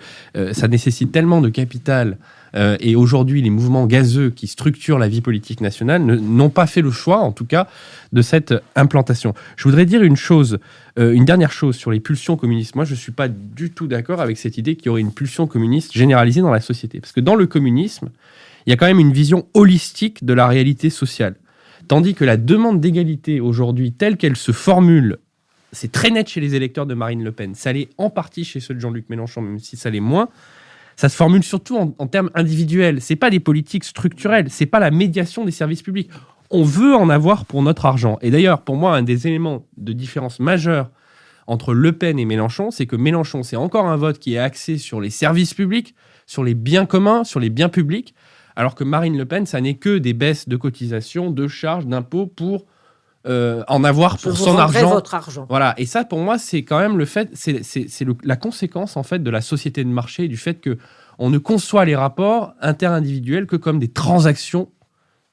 ça nécessite tellement de capital et aujourd'hui, les mouvements gazeux qui structurent la vie politique nationale n'ont pas fait le choix, en tout cas, de cette implantation. Je voudrais dire une dernière chose sur les pulsions communistes. Moi, je ne suis pas du tout d'accord avec cette idée qu'il y aurait une pulsion communiste généralisée dans la société. Parce que dans le communisme, il y a quand même une vision holistique de la réalité sociale. Tandis que la demande d'égalité aujourd'hui, telle qu'elle se formule, c'est très net chez les électeurs de Marine Le Pen. Ça l'est en partie chez ceux de Jean-Luc Mélenchon, même si ça l'est moins. Ça se formule surtout en termes individuels. C'est pas des politiques structurelles. C'est pas la médiation des services publics. On veut en avoir pour notre argent. Et d'ailleurs, pour moi, un des éléments de différence majeure entre Le Pen et Mélenchon, c'est que Mélenchon, c'est encore un vote qui est axé sur les services publics, sur les biens communs, sur les biens publics, alors que Marine Le Pen, ça n'est que des baisses de cotisations, de charges, d'impôts pour en avoir pour son argent. Votre argent. Voilà. Et ça, pour moi, c'est quand même le fait, la conséquence en fait de la société de marché, du fait que on ne conçoit les rapports interindividuels que comme des transactions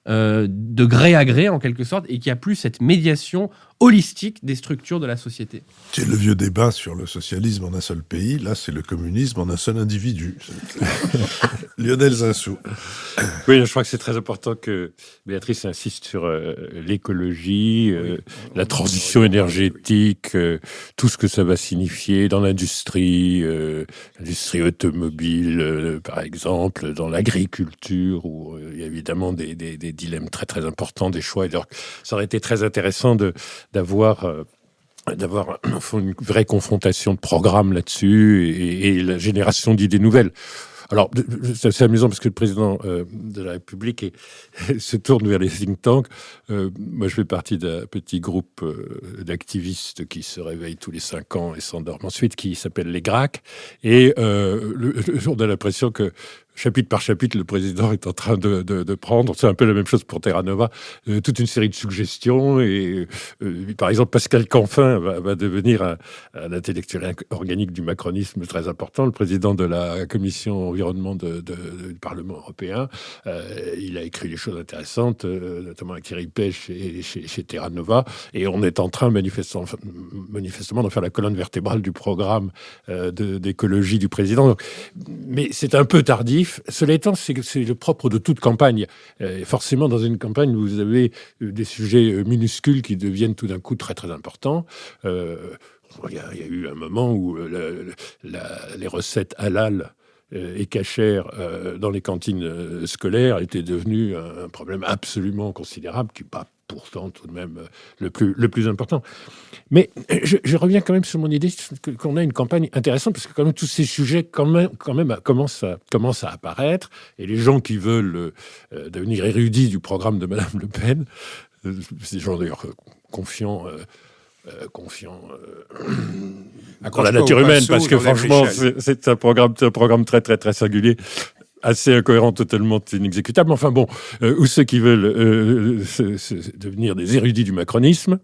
de gré à gré en quelque sorte, et qu'il n'y a plus cette médiation holistique des structures de la société. C'est le vieux débat sur le socialisme en un seul pays. Là, c'est le communisme en un seul individu. Lionel Zinsou. Oui, je crois que c'est très important que Béatrice insiste sur l'écologie, la transition énergétique, tout ce que ça va signifier dans l'industrie, l'industrie automobile, par exemple, dans l'agriculture, où il y a évidemment des dilemmes très très importants, des choix. Et donc, ça aurait été très intéressant d'avoir au fond, une vraie confrontation de programmes là-dessus et la génération d'idées nouvelles. Alors, c'est assez amusant parce que le président de la République se tourne vers les think tanks. Moi, je fais partie d'un petit groupe d'activistes qui se réveillent tous les 5 ans et s'endorment ensuite, qui s'appelle les GRAC. Et on a l'impression que chapitre par chapitre, le président est en train de prendre, c'est un peu la même chose pour Terra Nova, toute une série de suggestions. Et par exemple, Pascal Canfin va devenir un intellectuel organique du macronisme très important, le président de la commission environnement du Parlement européen. Il a écrit des choses intéressantes, notamment avec Thierry Pech chez Terra Nova. Et on est en train manifestement d'en faire la colonne vertébrale du programme d'écologie du président. Mais c'est un peu tardif. Cela étant, c'est le propre de toute campagne. Forcément, dans une campagne, vous avez des sujets minuscules qui deviennent tout d'un coup très très importants. Il y a eu un moment où les recettes halal et cachères dans les cantines scolaires étaient devenues un problème absolument considérable, qui n'est pas pourtant tout de même le plus important. Mais je reviens quand même sur mon idée qu'on a une campagne intéressante, parce que quand même tous ces sujets quand même commencent à apparaître, et les gens qui veulent devenir érudits du programme de Madame Le Pen, c'est des gens d'ailleurs confiants dans la nature humaine, parce que franchement c'est un programme très très très singulier, assez incohérent, totalement inexécutable. Enfin bon, ou ceux qui veulent devenir des érudits du macronisme.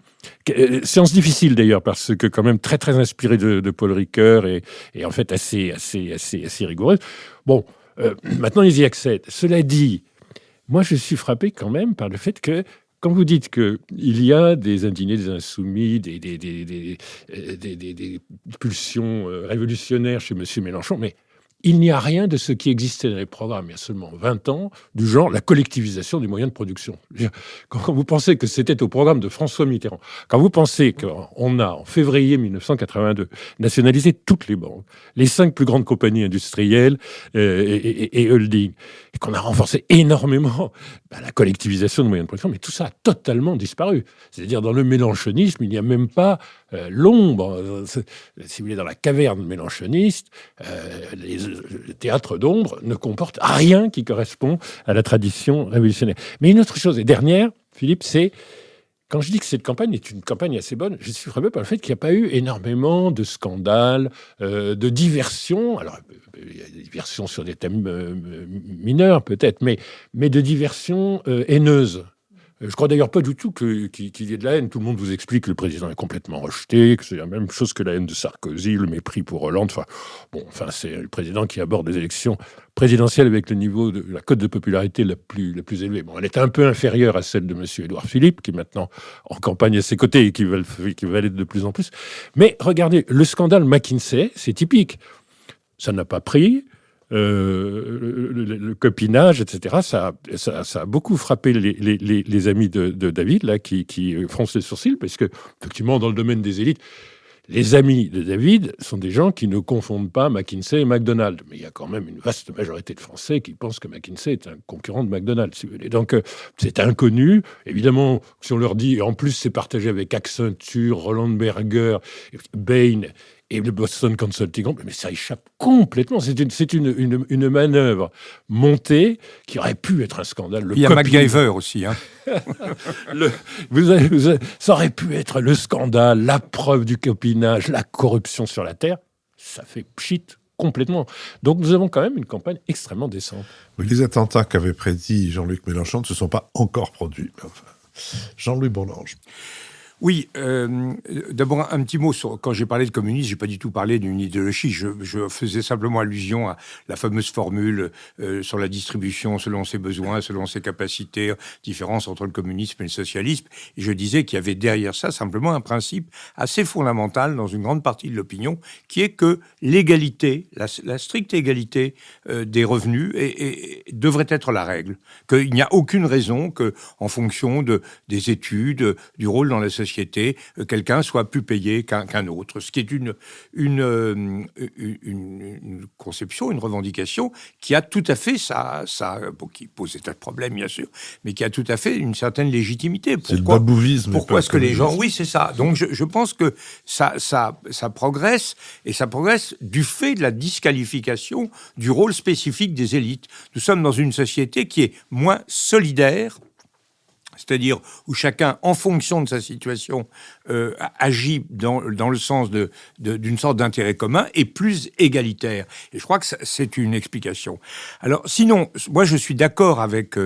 Séance difficile d'ailleurs, parce que quand même très très inspiré de Paul Ricoeur et en fait assez rigoureuse. Bon, maintenant ils y accèdent. Cela dit, moi je suis frappé quand même par le fait que quand vous dites qu'il y a des indignés, des insoumis, des pulsions révolutionnaires chez M. Mélenchon, mais il n'y a rien de ce qui existait dans les programmes il y a seulement 20 ans, du genre la collectivisation des moyens de production. Quand vous pensez que c'était au programme de François Mitterrand, quand vous pensez qu'on a, en février 1982, nationalisé toutes les banques, les 5 plus grandes compagnies industrielles et holding, et qu'on a renforcé énormément la collectivisation des moyens de production, mais tout ça a totalement disparu. C'est-à-dire, dans le mélenchonisme, il n'y a même pas l'ombre. Si vous voulez, dans la caverne mélenchoniste, le théâtre d'ombre ne comporte rien qui correspond à la tradition révolutionnaire. Mais une autre chose, et dernière, Philippe, c'est, quand je dis que cette campagne est une campagne assez bonne, je suis frappé par le fait qu'il n'y a pas eu énormément de scandales, de diversions. Alors, il y a des diversions sur des thèmes mineurs peut-être, mais de diversions haineuses. Je crois d'ailleurs pas du tout qu'il y ait de la haine. Tout le monde vous explique que le président est complètement rejeté, que c'est la même chose que la haine de Sarkozy, le mépris pour Hollande. C'est le président qui aborde les élections présidentielles avec le niveau de la cote de popularité la plus élevée. Bon, elle est un peu inférieure à celle de M. Édouard Philippe, qui est maintenant en campagne à ses côtés et qui va l'être de plus en plus. Mais regardez, le scandale McKinsey, c'est typique. Ça n'a pas pris. Le copinage, etc. Ça a beaucoup frappé les amis de David, là, qui froncent les sourcils, parce que, effectivement, dans le domaine des élites, les amis de David sont des gens qui ne confondent pas McKinsey et McDonald's. Mais il y a quand même une vaste majorité de Français qui pensent que McKinsey est un concurrent de McDonald's, si vous voulez. Donc, c'est inconnu. Évidemment, si on leur dit, et en plus, c'est partagé avec Accenture, Roland Berger, Bain et le Boston Consulting Group, mais ça échappe complètement. C'est une manœuvre montée qui aurait pu être un scandale. Il y a MacGyver aussi. Hein. Ça aurait pu être le scandale, la preuve du copinage, la corruption sur la terre. Ça fait pchit complètement. Donc nous avons quand même une campagne extrêmement décente. Oui, les attentats qu'avait prédit Jean-Luc Mélenchon ne se sont pas encore produits. Enfin, Jean-Louis Bourlanges. Oui, d'abord un petit mot sur, quand j'ai parlé de communisme, j'ai pas du tout parlé d'une idéologie. Je faisais simplement allusion à la fameuse formule sur la distribution selon ses besoins, selon ses capacités, différence entre le communisme et le socialisme. Et je disais qu'il y avait derrière ça simplement un principe assez fondamental dans une grande partie de l'opinion, qui est que l'égalité, la stricte égalité des revenus devrait être la règle. Qu'il n'y a aucune raison que, en fonction des études, du rôle dans la société, quelqu'un soit plus payé qu'un autre. Ce qui est une conception, une revendication qui a tout à fait qui pose des tas de problèmes, bien sûr, mais qui a tout à fait une certaine légitimité. C'est le babouvisme. Pourquoi est-ce que les gens... Oui, c'est ça. Donc, je pense que ça progresse, et ça progresse du fait de la disqualification du rôle spécifique des élites. Nous sommes dans une société qui est moins solidaire, c'est-à-dire où chacun, en fonction de sa situation, agit dans le sens d'une sorte d'intérêt commun, et plus égalitaire. Et je crois que c'est une explication. Alors, sinon, moi, je suis d'accord avec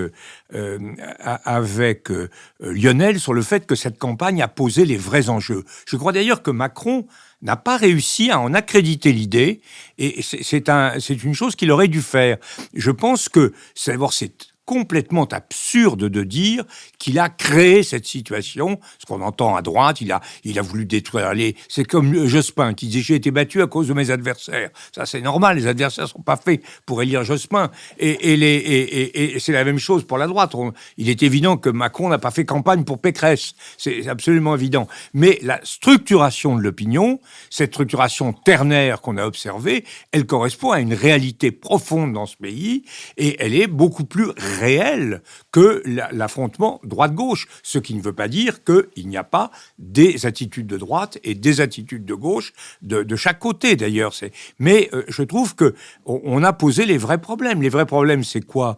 Lionel sur le fait que cette campagne a posé les vrais enjeux. Je crois d'ailleurs que Macron n'a pas réussi à en accréditer l'idée, et c'est une chose qu'il aurait dû faire. Je pense que, c'est complètement absurde de dire qu'il a créé cette situation. Ce qu'on entend à droite, il a voulu détruire c'est comme Jospin qui disait « j'ai été battu à cause de mes adversaires ». Ça, c'est normal, les adversaires sont pas faits pour élire Jospin. Et c'est la même chose pour la droite. Il est évident que Macron n'a pas fait campagne pour Pécresse. C'est absolument évident. Mais la structuration de l'opinion, cette structuration ternaire qu'on a observée, elle correspond à une réalité profonde dans ce pays, et elle est beaucoup plus réel que l'affrontement droite-gauche, ce qui ne veut pas dire qu'il n'y a pas des attitudes de droite et des attitudes de gauche de chaque côté d'ailleurs. Mais je trouve que on a posé les vrais problèmes. Les vrais problèmes, c'est quoi ?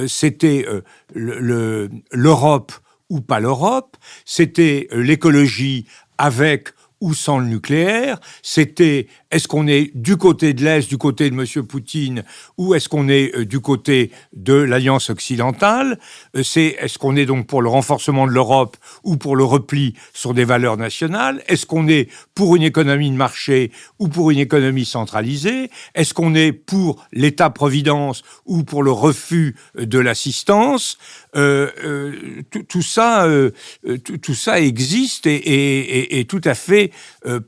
C'était l'Europe ou pas l'Europe, c'était l'écologie avec ou sans le nucléaire, c'était est-ce qu'on est du côté de l'Est, du côté de M. Poutine, ou est-ce qu'on est du côté de l'Alliance occidentale, est-ce qu'on est donc pour le renforcement de l'Europe ou pour le repli sur des valeurs nationales, est-ce qu'on est pour une économie de marché ou pour une économie centralisée, est-ce qu'on est pour l'État-providence ou pour le refus de l'assistance, tout ça existe et est tout à fait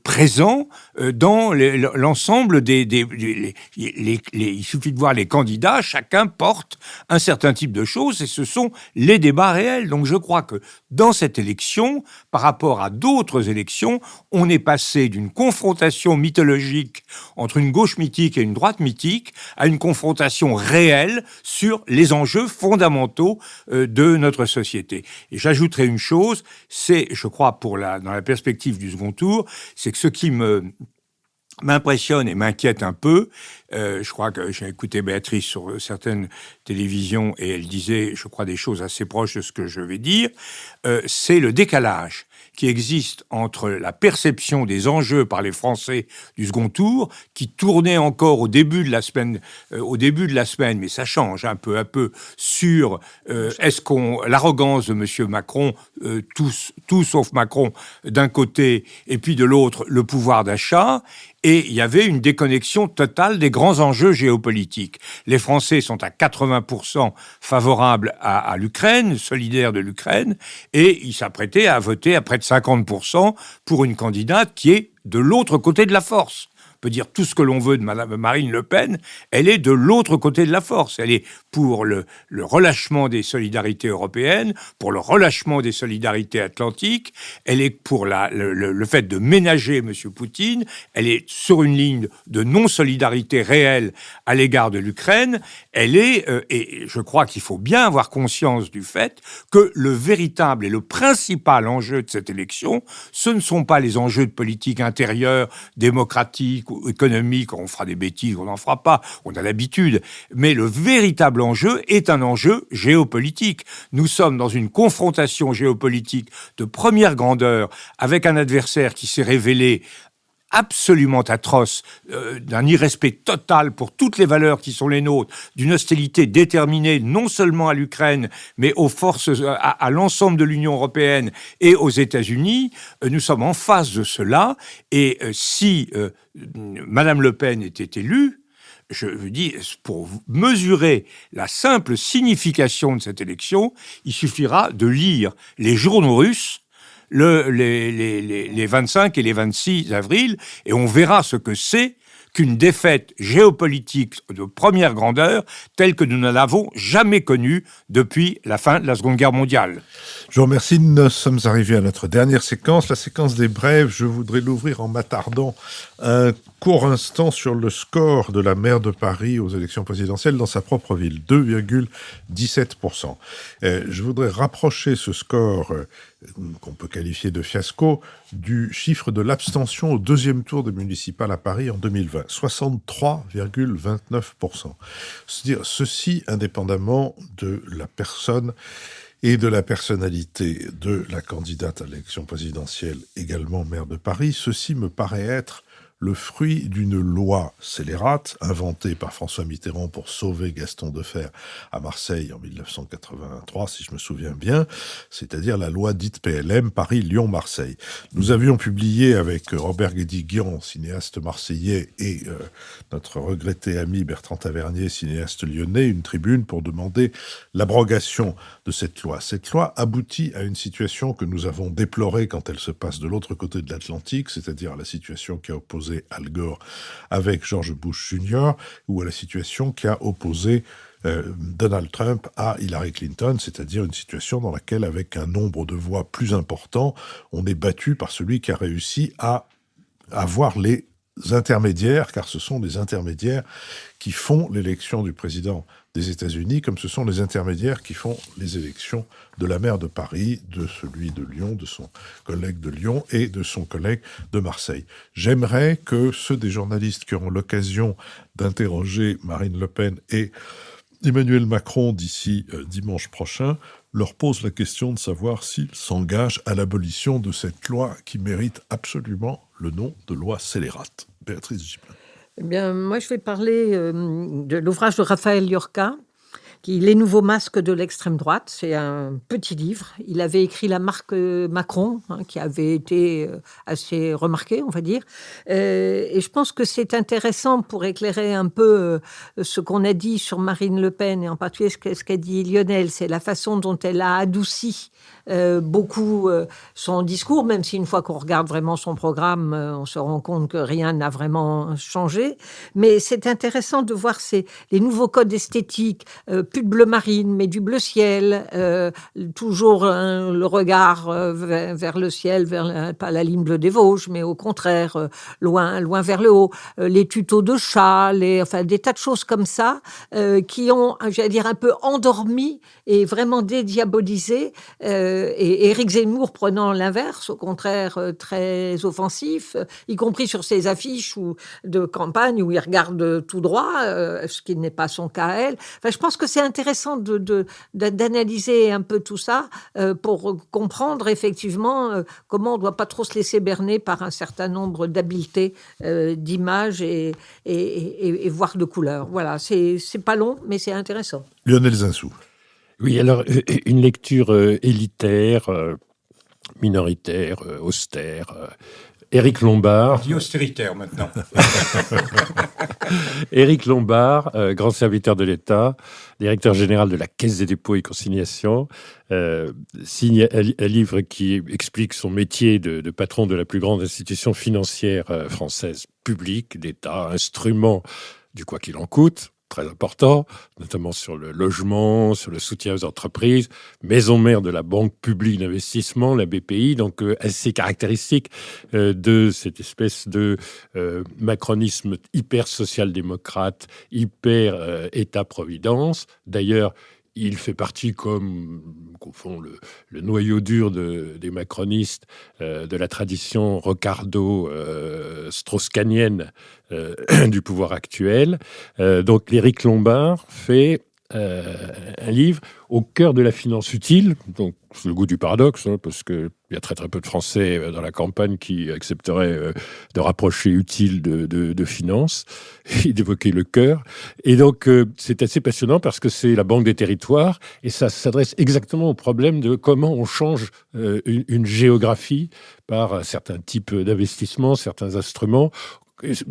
présent dans l'ensemble il suffit de voir les candidats, chacun porte un certain type de choses et ce sont les débats réels. Donc je crois que dans cette élection, par rapport à d'autres élections, on est passé d'une confrontation mythologique entre une gauche mythique et une droite mythique à une confrontation réelle sur les enjeux fondamentaux de notre société. Et j'ajouterai une chose, c'est, je crois, dans la perspective du second tour, c'est que ce qui me m'impressionne et m'inquiète un peu. Je crois que j'ai écouté Béatrice sur certaines télévisions et elle disait, je crois, des choses assez proches de ce que je vais dire. C'est le décalage qui existe entre la perception des enjeux par les Français du second tour, qui tournait encore au début de la semaine, mais ça change un peu à peu, sur l'arrogance de M. Macron, tout sauf Macron d'un côté, et puis de l'autre, le pouvoir d'achat. Et il y avait une déconnexion totale des grands enjeux géopolitiques. Les Français sont à 80% favorables à l'Ukraine, solidaires de l'Ukraine, et ils s'apprêtaient à voter à près de 50% pour une candidate qui est de l'autre côté de la force. On peut dire tout ce que l'on veut de Mme Marine Le Pen, elle est de l'autre côté de la force. Elle est pour le relâchement des solidarités européennes, pour le relâchement des solidarités atlantiques, elle est pour le fait de ménager M. Poutine, elle est sur une ligne de non-solidarité réelle à l'égard de l'Ukraine, elle est, et je crois qu'il faut bien avoir conscience du fait que le véritable et le principal enjeu de cette élection, ce ne sont pas les enjeux de politique intérieure, démocratique ou économique, on fera des bêtises, on n'en fera pas, on a l'habitude, mais le véritable enjeu est un enjeu géopolitique. Nous sommes dans une confrontation géopolitique de première grandeur avec un adversaire qui s'est révélé absolument atroce, d'un irrespect total pour toutes les valeurs qui sont les nôtres, d'une hostilité déterminée non seulement à l'Ukraine, mais aux forces, à l'ensemble de l'Union européenne et aux États-Unis. Nous sommes en face de cela, et si Madame Le Pen était élue, je vous dis, pour mesurer la simple signification de cette élection, il suffira de lire les journaux russes les 25 et les 26 avril, et on verra ce que c'est qu'une défaite géopolitique de première grandeur telle que nous ne l'avons jamais connue depuis la fin de la Seconde Guerre mondiale. Je vous remercie. Nous sommes arrivés à notre dernière séquence, la séquence des brèves. Je voudrais l'ouvrir en m'attardant un court instant sur le score de la maire de Paris aux élections présidentielles dans sa propre ville, 2,17%. Je voudrais rapprocher ce score qu'on peut qualifier de fiasco du chiffre de l'abstention au deuxième tour des municipales à Paris en 2020, 63,29%. C'est-à-dire, ceci indépendamment de la personne et de la personnalité de la candidate à l'élection présidentielle, également maire de Paris, ceci me paraît être le fruit d'une loi scélérate inventée par François Mitterrand pour sauver Gaston Defferre à Marseille en 1983, si je me souviens bien, c'est-à-dire la loi dite PLM, Paris-Lyon-Marseille. Nous avions publié avec Robert Guédiguian, cinéaste marseillais, et notre regretté ami Bertrand Tavernier, cinéaste lyonnais, une tribune pour demander l'abrogation de cette loi. Cette loi aboutit à une situation que nous avons déplorée quand elle se passe de l'autre côté de l'Atlantique, c'est-à-dire à la situation qui a opposé Al Gore avec George Bush Jr., ou à la situation qui a opposé Donald Trump à Hillary Clinton, c'est-à-dire une situation dans laquelle, avec un nombre de voix plus important, on est battu par celui qui a réussi à avoir les intermédiaires, car ce sont les intermédiaires qui font l'élection du président des États-Unis, comme ce sont les intermédiaires qui font les élections de la maire de Paris, de celui de Lyon, de son collègue de Lyon et de son collègue de Marseille. J'aimerais que ceux des journalistes qui auront l'occasion d'interroger Marine Le Pen et Emmanuel Macron d'ici dimanche prochain leur posent la question de savoir s'ils s'engagent à l'abolition de cette loi qui mérite absolument le nom de loi scélérate. Béatrice Gibelin. Eh bien, moi, je vais parler de l'ouvrage de Raphaël Llorca, qui Les nouveaux masques de l'extrême droite. C'est un petit livre. Il avait écrit La marque Macron, qui avait été assez remarqué, on va dire. Et je pense que c'est intéressant pour éclairer un peu ce qu'on a dit sur Marine Le Pen, et en particulier ce qu'a dit Lionel. C'est la façon dont elle a adouci beaucoup son discours, même si une fois qu'on regarde vraiment son programme, on se rend compte que rien n'a vraiment changé. Mais c'est intéressant de voir les nouveaux codes esthétiques, plus de bleu marine, mais du bleu ciel, toujours le regard vers le ciel, pas la ligne bleue des Vosges, mais au contraire, loin vers le haut, les tutos de chats, des tas de choses comme ça qui ont, j'allais dire, un peu endormi et vraiment dédiabolisé. Et Éric Zemmour prenant l'inverse, au contraire, très offensif, y compris sur ses affiches de campagne où il regarde tout droit, ce qui n'est pas son cas à elle. Enfin, je pense que c'est intéressant d'analyser un peu tout ça pour comprendre effectivement comment on ne doit pas trop se laisser berner par un certain nombre d'habiletés d'images et voire de couleurs. Voilà, c'est pas long, mais c'est intéressant. Lionel Zinsou. Oui, alors, une lecture élitaire, minoritaire, austère. Éric Lombard. On dit austéritaire maintenant. Éric Lombard, grand serviteur de l'État, directeur général de la Caisse des dépôts et consignations, signe un livre qui explique son métier de patron de la plus grande institution financière française, publique, d'État, instrument du quoi qu'il en coûte, très important, notamment sur le logement, sur le soutien aux entreprises, maison mère de la Banque publique d'investissement, la BPI, donc assez caractéristique de cette espèce de macronisme hyper social-démocrate, hyper État-providence. D'ailleurs, il fait partie, comme au fond le noyau dur des macronistes, de la tradition Rocardo-strauss-kahnienne du pouvoir actuel. Donc, Éric Lombard fait un livre au cœur de la finance utile. Donc, c'est le goût du paradoxe, parce qu'il y a très très peu de Français dans la campagne qui accepteraient de rapprocher utile de finance et d'évoquer le cœur. Et donc, c'est assez passionnant parce que c'est la banque des territoires et ça s'adresse exactement au problème de comment on change une géographie par certains types d'investissements, certains instruments.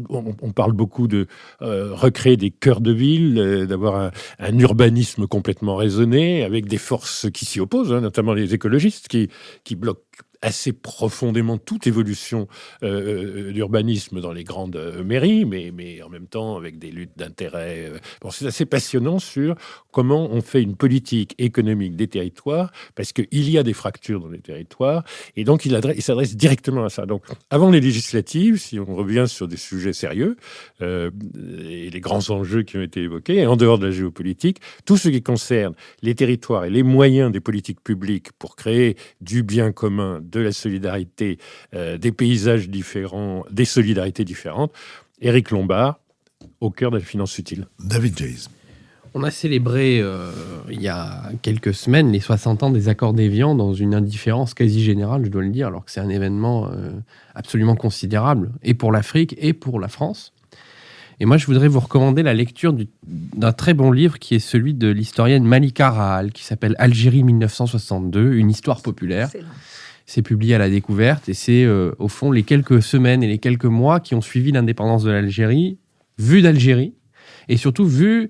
On parle beaucoup de recréer des cœurs de ville, d'avoir un urbanisme complètement raisonné, avec des forces qui s'y opposent, notamment les écologistes, qui bloquent assez profondément toute évolution d'urbanisme dans les grandes mairies, mais en même temps avec des luttes d'intérêts. Bon, c'est assez passionnant sur comment on fait une politique économique des territoires, parce qu'il y a des fractures dans les territoires, et donc il s'adresse directement à ça. Donc, avant les législatives, si on revient sur des sujets sérieux, et les grands enjeux qui ont été évoqués, et en dehors de la géopolitique, tout ce qui concerne les territoires et les moyens des politiques publiques pour créer du bien commun, de la solidarité, des paysages différents, des solidarités différentes. Éric Lombard, au cœur de la finance utile. David Jays. On a célébré il y a quelques semaines les 60 ans des accords d'Évian dans une indifférence quasi générale, je dois le dire, alors que c'est un événement absolument considérable, et pour l'Afrique et pour la France. Et moi, je voudrais vous recommander la lecture d'un très bon livre qui est celui de l'historienne Malika Rahal, qui s'appelle Algérie 1962, une histoire populaire. Excellent. C'est publié à La Découverte et c'est au fond les quelques semaines et les quelques mois qui ont suivi l'indépendance de l'Algérie, vue d'Algérie et surtout vue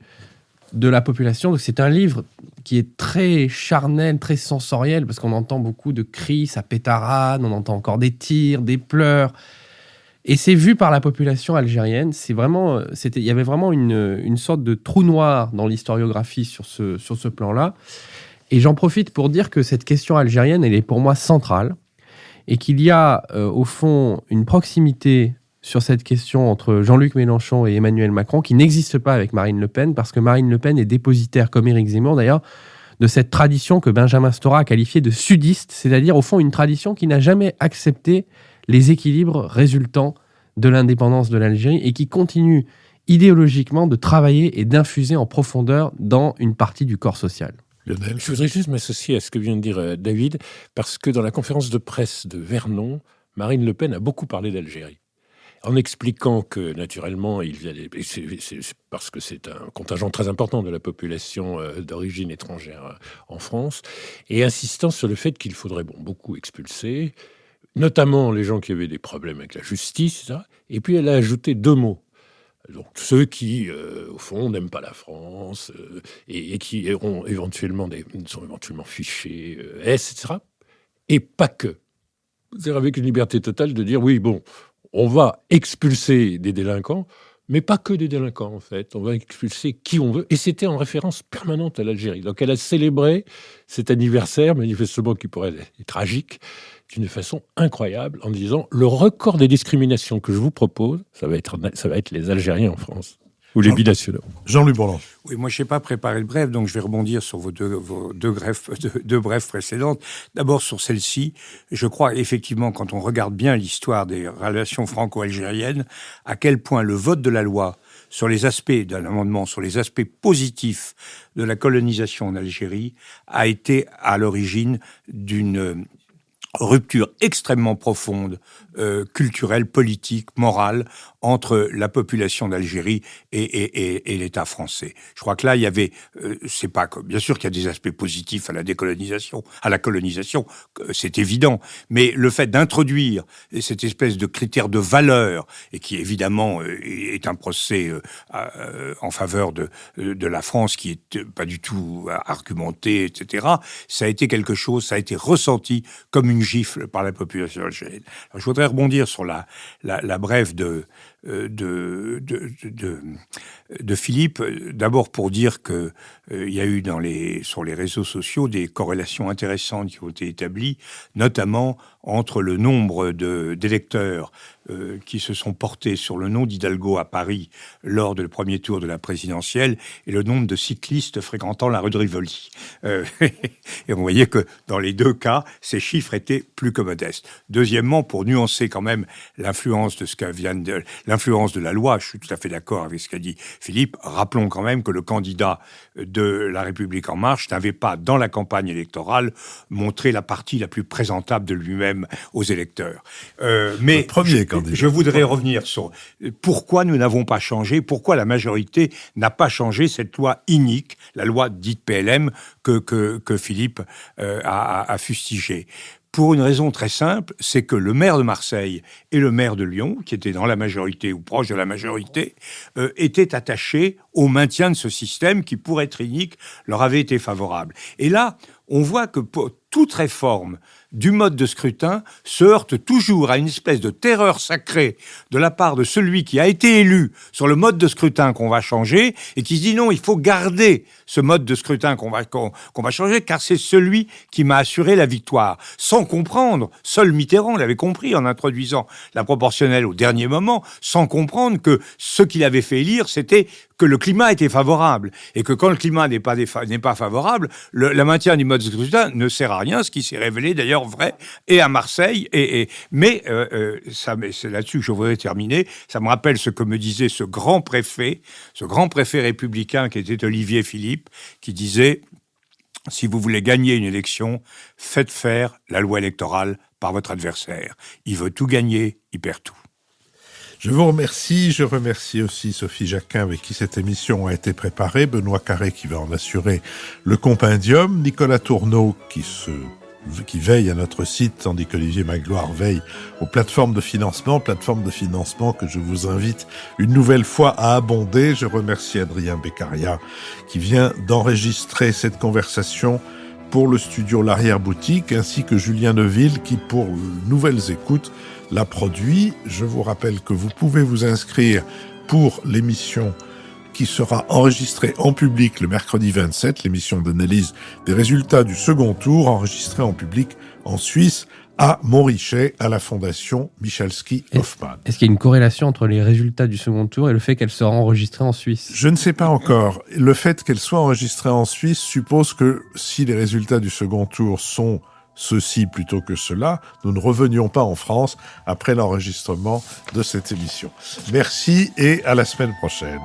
de la population. Donc c'est un livre qui est très charnel, très sensoriel parce qu'on entend beaucoup de cris, ça pétarade, on entend encore des tirs, des pleurs. Et c'est vu par la population algérienne. Il y avait vraiment une sorte de trou noir dans l'historiographie sur ce plan-là. Et j'en profite pour dire que cette question algérienne, elle est pour moi centrale et qu'il y a au fond une proximité sur cette question entre Jean-Luc Mélenchon et Emmanuel Macron qui n'existe pas avec Marine Le Pen parce que Marine Le Pen est dépositaire, comme Éric Zemmour d'ailleurs, de cette tradition que Benjamin Stora a qualifiée de sudiste, c'est-à-dire au fond une tradition qui n'a jamais accepté les équilibres résultant de l'indépendance de l'Algérie et qui continue idéologiquement de travailler et d'infuser en profondeur dans une partie du corps social. Lionel. Je voudrais juste m'associer à ce que vient de dire David, parce que dans la conférence de presse de Vernon, Marine Le Pen a beaucoup parlé d'Algérie, en expliquant que, naturellement, c'est parce que c'est un contingent très important de la population d'origine étrangère en France, et insistant sur le fait qu'il faudrait beaucoup expulser, notamment les gens qui avaient des problèmes avec la justice, etc. Et puis elle a ajouté 2 mots. Donc ceux qui, au fond, n'aiment pas la France et qui sont éventuellement fichés, etc. Et pas que. C'est-à-dire avec une liberté totale de dire, oui, bon, on va expulser des délinquants, mais pas que des délinquants, en fait. On va expulser qui on veut. Et c'était en référence permanente à l'Algérie. Donc elle a célébré cet anniversaire, manifestement qui pourrait être tragique, d'une façon incroyable, en disant « Le record des discriminations que je vous propose, ça va être les Algériens en France. » Ou les binationaux. Jean-Louis Bourlanges. Oui, moi, je n'ai pas préparé de brève, donc je vais rebondir sur vos deux brèves précédentes. D'abord, sur celle-ci, je crois effectivement, quand on regarde bien l'histoire des relations franco-algériennes, à quel point le vote de la loi sur les aspects d'un amendement, sur les aspects positifs de la colonisation en Algérie, a été à l'origine d'une rupture extrêmement profonde, culturelle, politique, morale, entre la population d'Algérie et l'État français. Je crois que là, il y avait, c'est pas bien sûr qu'il y a des aspects positifs à la décolonisation, à la colonisation, c'est évident, mais le fait d'introduire cette espèce de critère de valeur, et qui évidemment est un procès en faveur de la France, qui est pas du tout argumenté, etc., ça a été quelque chose, ça a été ressenti comme une gifle par la population algérienne. Alors, je voudrais rebondir sur la brève de Philippe, d'abord pour dire que il y a eu sur les réseaux sociaux des corrélations intéressantes qui ont été établies, notamment entre le nombre d'électeurs qui se sont portés sur le nom d'Hidalgo à Paris lors du premier tour de la présidentielle et le nombre de cyclistes fréquentant la rue de Rivoli. Et vous voyez que dans les deux cas, ces chiffres étaient plus que modestes. Deuxièmement, pour nuancer quand même l'influence de la loi, je suis tout à fait d'accord avec ce qu'a dit Philippe, rappelons quand même que le candidat de La République En Marche n'avait pas, dans la campagne électorale, montré la partie la plus présentable de lui-même aux électeurs. Mais le premier candidat. Je voudrais revenir sur pourquoi nous n'avons pas changé, pourquoi la majorité n'a pas changé cette loi inique, la loi dite PLM, que Philippe a fustigée. Pour une raison très simple, c'est que le maire de Marseille et le maire de Lyon, qui étaient dans la majorité ou proche de la majorité, étaient attachés au maintien de ce système qui, pour être inique, leur avait été favorable. Et là, on voit que pour toute réforme du mode de scrutin se heurte toujours à une espèce de terreur sacrée de la part de celui qui a été élu sur le mode de scrutin qu'on va changer et qui se dit non, il faut garder ce mode de scrutin qu'on va changer car c'est celui qui m'a assuré la victoire. Sans comprendre, seul Mitterrand l'avait compris en introduisant la proportionnelle au dernier moment, sans comprendre que ce qu'il avait fait élire, c'était que le climat était favorable et que quand le climat n'est pas favorable, le maintien du mode de scrutin ne sert à rien, ce qui s'est révélé d'ailleurs vrai et à Marseille. Mais c'est là-dessus que je voudrais terminer. Ça me rappelle ce que me disait ce grand préfet républicain qui était Olivier Philippe, qui disait « Si vous voulez gagner une élection, faites faire la loi électorale par votre adversaire. Il veut tout gagner, il perd tout. » Je vous remercie. Je remercie aussi Sophie Jacquin avec qui cette émission a été préparée, Benoît Carré qui va en assurer le compendium, Nicolas Tourneau qui veille à notre site, tandis qu'Olivier Magloire veille aux plateformes de financement que je vous invite une nouvelle fois à abonder. Je remercie Adrien Beccaria qui vient d'enregistrer cette conversation pour le studio L'Arrière-Boutique, ainsi que Julien Neuville qui, pour Nouvelles Écoutes, la produit. Je vous rappelle que vous pouvez vous inscrire pour l'émission qui sera enregistrée en public le mercredi 27, l'émission d'analyse des résultats du second tour, enregistrée en public en Suisse, à Montrichet, à la Fondation Michalski-Hoffmann. Est-ce qu'il y a une corrélation entre les résultats du second tour et le fait qu'elle sera enregistrée en Suisse ? Je ne sais pas encore. Le fait qu'elle soit enregistrée en Suisse suppose que si les résultats du second tour sont ceci plutôt que cela, nous ne revenions pas en France après l'enregistrement de cette émission. Merci et à la semaine prochaine.